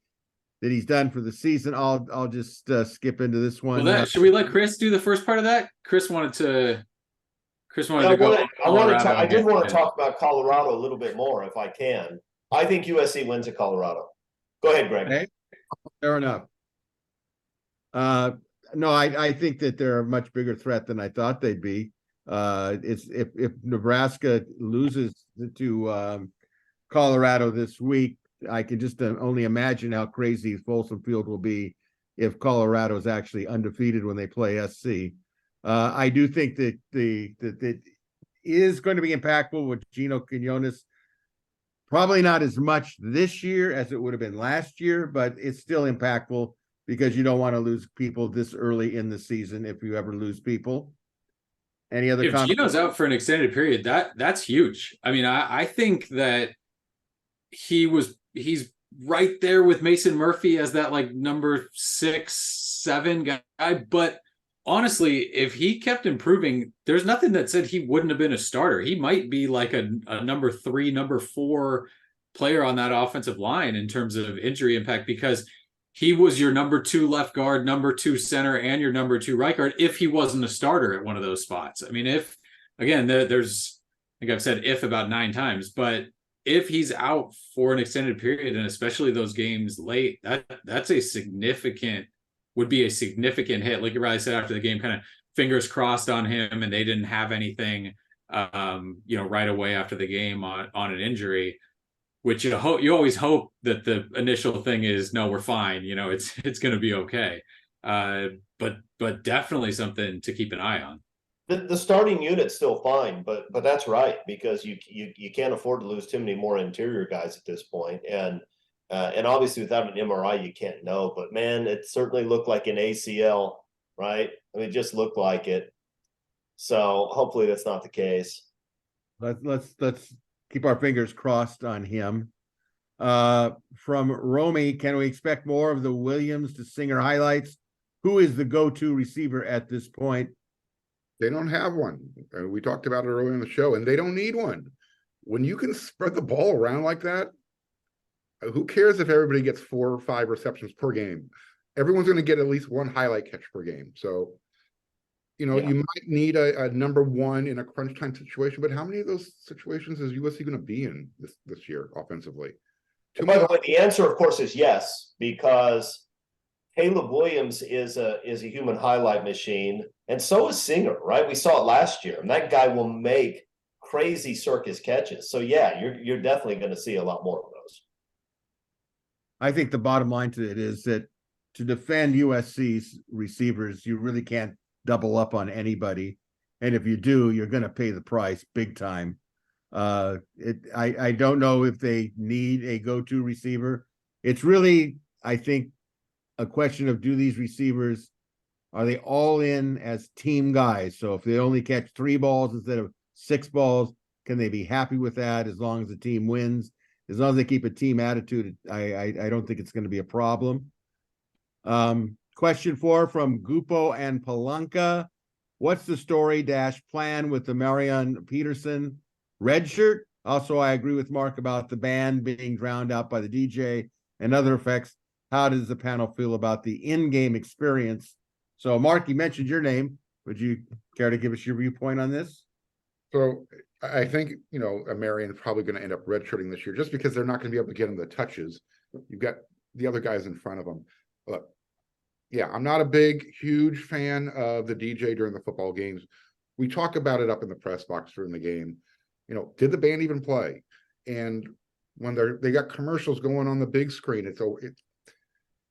that he's done for the season? I'll just skip into this one. Should we let Chris do the first part of that? Chris wanted to go. I did want to talk about Colorado a little bit more if I can. I think USC wins at Colorado. Go ahead, Greg. Okay. Fair enough. No, I think that they're a much bigger threat than I thought they'd be. It's if Nebraska loses to Colorado this week, I can just only imagine how crazy Folsom Field will be if Colorado is actually undefeated when they play SC. I do think that that is going to be impactful with Gino Quinones. Probably not as much this year as it would have been last year, but it's still impactful because you don't want to lose people this early in the season if you ever lose people. Any other comments? If Gino's out for an extended period, that's huge. I mean, I think that he's right there with Mason Murphy as that like number 6, 7 guy, but honestly, if he kept improving, there's nothing that said he wouldn't have been a starter. He might be like a number 3, number 4 player on that offensive line in terms of injury impact, because he was your number 2 left guard, number 2 center, and your number 2 right guard if he wasn't a starter at one of those spots. I mean, if, again, there's, I think I've said if about 9 times, but if he's out for an extended period, and especially those games late, that's a significant, would be a significant hit. Like you probably said after the game, kind of fingers crossed on him, and they didn't have anything, right away after the game on an injury. Which you always hope that the initial thing is, no, we're fine. It's going to be okay. But definitely something to keep an eye on. The starting unit's still fine, but that's right, because you can't afford to lose too many more interior guys at this point, and obviously without an MRI you can't know. But man, it certainly looked like an ACL, right? I mean, it just looked like it. So hopefully that's not the case. Let's keep our fingers crossed on him. From Romy, can we expect more of the Williams to Singer highlights? Who is the go-to receiver at this point? They don't have one. We talked about it earlier in the show, and they don't need one. When you can spread the ball around like that, who cares if everybody gets 4 or 5 receptions per game? Everyone's going to get at least 1 highlight catch per game. So, you might need a number 1 in a crunch time situation, but how many of those situations is USC going to be in this year offensively? By the way, the answer, of course, is yes, because Caleb Williams is a human highlight machine, and so is Singer, right? We saw it last year, and that guy will make crazy circus catches. So yeah, you're definitely going to see a lot more of those. I think the bottom line to it is that to defend USC's receivers, you really can't double up on anybody, and if you do, you're going to pay the price big time. I don't know if they need a go-to receiver. It's really, I think, a question of, do these receivers, are they all in as team guys? So if they only catch 3 balls instead of 6 balls, can they be happy with that as long as the team wins? As long as they keep a team attitude, I don't think it's going to be a problem. Question 4 from Gupo and Palanca. What's the story / plan with the Marion Peterson redshirt? Also, I agree with Mark about the band being drowned out by the DJ and other effects. How does the panel feel about the in-game experience? So, Mark, you mentioned your name. Would you care to give us your viewpoint on this? So I think, Marion is probably going to end up redshirting this year just because they're not going to be able to get him the touches. You've got the other guys in front of them. But yeah, I'm not a huge fan of the DJ during the football games. We talk about it up in the press box during the game. Did the band even play? And when they got commercials going on the big screen,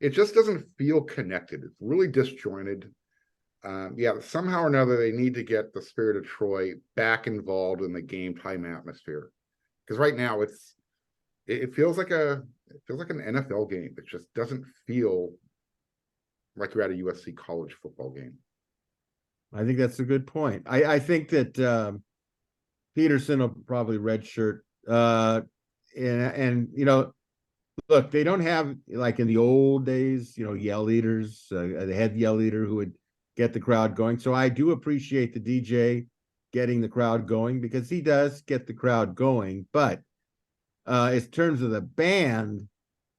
it just doesn't feel connected. It's really disjointed. Somehow or another, they need to get the Spirit of Troy back involved in the game time atmosphere. Because right now it feels like an NFL game. It just doesn't feel like you're at a USC college football game. I think that's a good point. I think that Peterson will probably redshirt. Look, they don't have, like in the old days, yell leaders, the head yell leader who would get the crowd going. So I do appreciate the DJ getting the crowd going, because he does get the crowd going. But in terms of the band,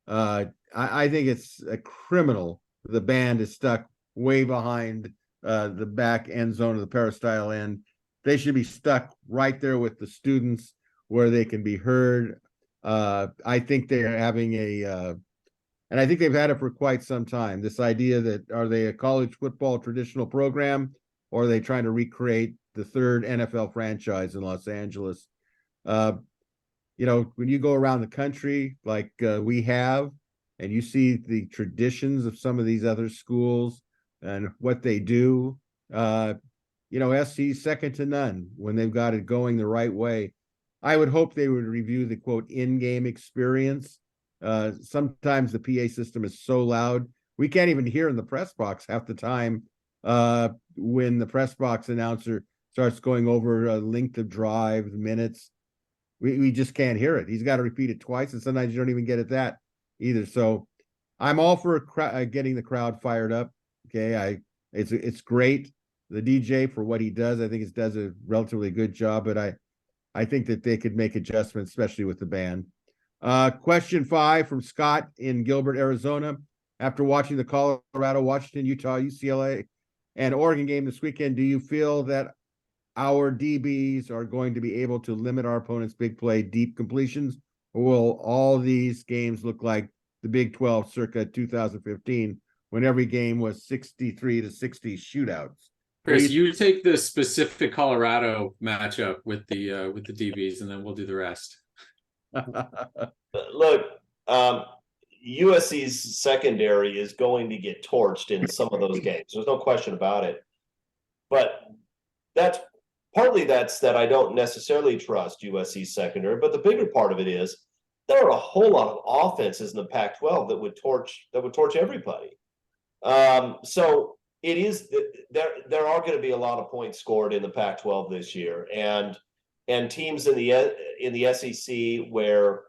I think it's a criminal. The band is stuck way behind the back end zone of the peristyle end. They should be stuck right there with the students where they can be heard. I think they're having and I think they've had it for quite some time, this idea that, are they a college football traditional program, or are they trying to recreate the 3rd NFL franchise in Los Angeles? When you go around the country like we have, and you see the traditions of some of these other schools and what they do, SC's second to none when they've got it going the right way. I would hope they would review the quote in-game experience. Sometimes the PA system is so loud we can't even hear in the press box half the time. When the press box announcer starts going over a length of drive, minutes, we just can't hear it. He's got to repeat it twice, and sometimes you don't even get at that either. So I'm all for getting the crowd fired up, Okay, it's great. The DJ for what he does, I think he does a relatively good job, but I think that they could make adjustments, especially with the band. Question 5 from Scott in Gilbert, Arizona. After watching the Colorado, Washington, Utah, UCLA, and Oregon game this weekend, do you feel that our DBs are going to be able to limit our opponent's big play deep completions, or will all these games look like the Big 12 circa 2015, when every game was 63 to 60 shootouts? Chris, you take the specific Colorado matchup with the DBs, and then we'll do the rest. Look, USC's secondary is going to get torched in some of those games. There's no question about it. But that's that I don't necessarily trust USC's secondary. But the bigger part of it is there are a whole lot of offenses in the Pac-12 that would torch everybody. So it is there are going to be a lot of points scored in the Pac-12 this year, and teams in the SEC where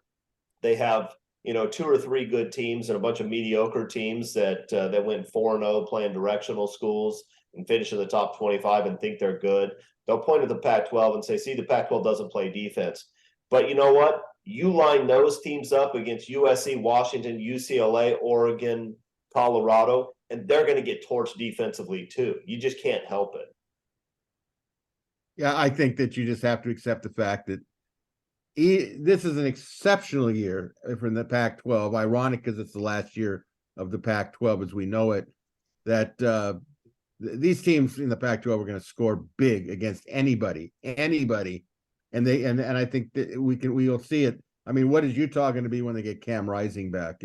they have 2 or 3 good teams and a bunch of mediocre teams that went 4-0 playing directional schools and finish in the top 25 and think they're good. They'll point at the Pac-12 and say, see, the Pac-12 doesn't play defense. But you know what? You line those teams up against USC, Washington, UCLA, Oregon, Colorado, and they're going to get torched defensively too. You just can't help it. Yeah, I think that you just have to accept the fact that this is an exceptional year from the Pac-12. Ironic because it's the last year of the Pac-12 as we know it, that these teams in the Pac-12 are going to score big against anybody, and I think that we'll see it. I mean, what is Utah going to be when they get Cam Rising back?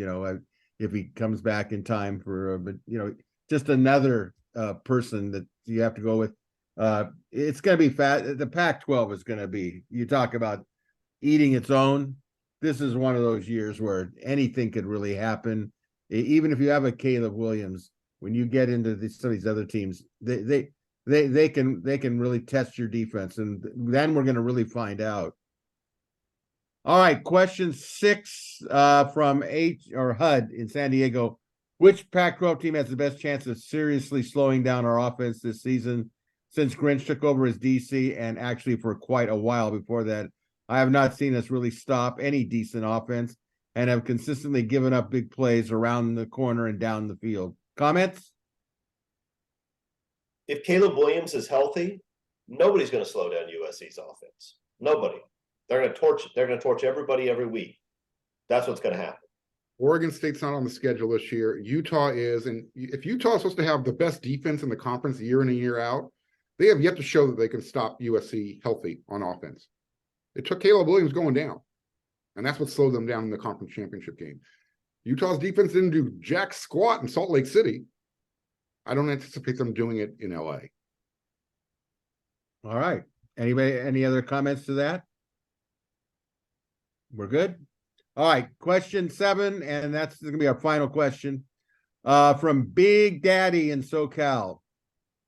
If he comes back in time for, but just another person that you have to go with. It's going to be fat. The Pac-12 is going to be. You talk about eating its own. This is one of those years where anything could really happen. Even if you have a Caleb Williams, when you get into some of these other teams, they can really test your defense, and then we're going to really find out. All right, question 6 from HUD in San Diego. Which Pac-12 team has the best chance of seriously slowing down our offense this season? Since Grinch took over as DC, and actually for quite a while before that, I have not seen us really stop any decent offense and have consistently given up big plays around the corner and down the field. Comments? If Caleb Williams is healthy, nobody's going to slow down USC's offense. Nobody. They're going to torch everybody every week. That's what's going to happen. Oregon State's not on the schedule this year. Utah is, and if Utah is supposed to have the best defense in the conference year in and year out, they have yet to show that they can stop USC healthy on offense. It took Caleb Williams going down, and that's what slowed them down in the conference championship game. Utah's defense didn't do jack squat in Salt Lake City. I don't anticipate them doing it in LA. All right. Anybody, any other comments to that? We're good? All right. Question 7, and that's going to be our final question from Big Daddy in SoCal.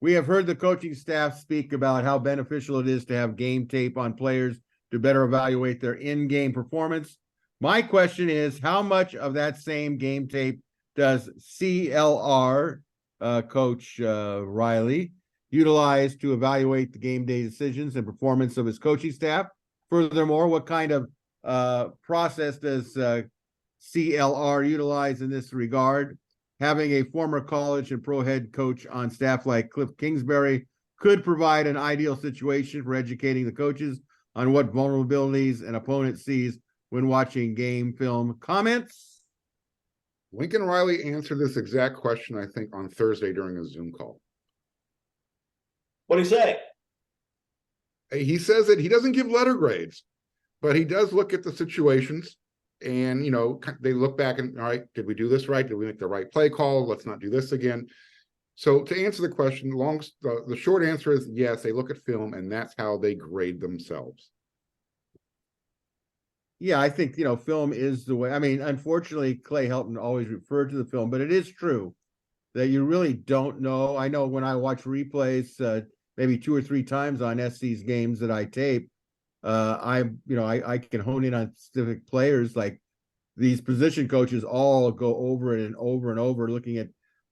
We have heard the coaching staff speak about how beneficial it is to have game tape on players to better evaluate their in-game performance. My question is, how much of that same game tape does CLR, Coach Riley, utilize to evaluate the game day decisions and performance of his coaching staff? Furthermore, what kind of process does CLR utilize in this regard? Having a former college and pro head coach on staff like Cliff Kingsbury could provide an ideal situation for educating the coaches on what vulnerabilities an opponent sees when watching game film. Comments? Lincoln Riley answered this exact question, I think, on Thursday during a Zoom call. What did he say? He says that he doesn't give letter grades, but he does look at the situations. And, they look back and, all right, did we do this right? Did we make the right play call? Let's not do this again. So to answer the question, the short answer is yes, they look at film, and that's how they grade themselves. Yeah, I think, film is the way. I mean, unfortunately, Clay Helton always referred to the film, but it is true that you really don't know. I know when I watch replays, maybe 2 or 3 times on SC's games that I tape, I can hone in on specific players. Like these position coaches all go over it and over and over, looking at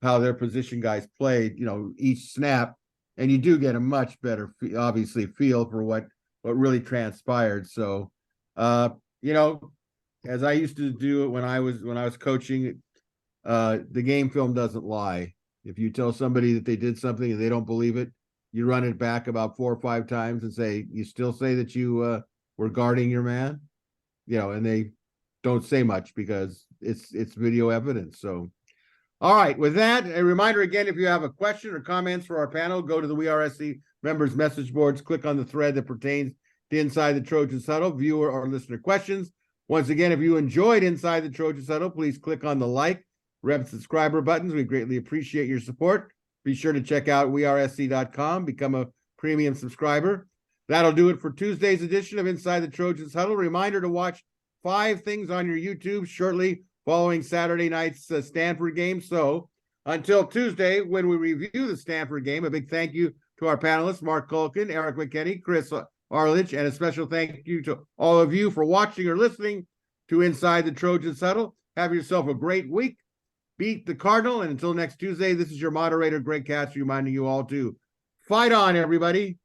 how their position guys played, each snap, and you do get a much better, obviously, feel for what really transpired. So, as I used to do it when I was coaching, the game film doesn't lie. If you tell somebody that they did something and they don't believe it, you run it back about 4 or 5 times and say, "You still say that you were guarding your man?" And they don't say much because it's video evidence. So, all right. With that, a reminder again: if you have a question or comments for our panel, go to the WeAreSC members message boards. Click on the thread that pertains to Inside the Trojans Huddle, viewer or listener questions. Once again, if you enjoyed Inside the Trojans Huddle, please click on the like, subscriber buttons. We greatly appreciate your support. Be sure to check out WeAreSC.com, become a premium subscriber. That'll do it for Tuesday's edition of Inside the Trojans Huddle. Reminder to watch 5 things on your YouTube shortly following Saturday night's Stanford game. So until Tuesday, when we review the Stanford game, a big thank you to our panelists, Marc Kulkin, Erik McKinney, Chris Arledge, and a special thank you to all of you for watching or listening to Inside the Trojans Huddle. Have yourself a great week. Beat the Cardinal. And until next Tuesday, this is your moderator, Greg Katz, reminding you all to fight on, everybody.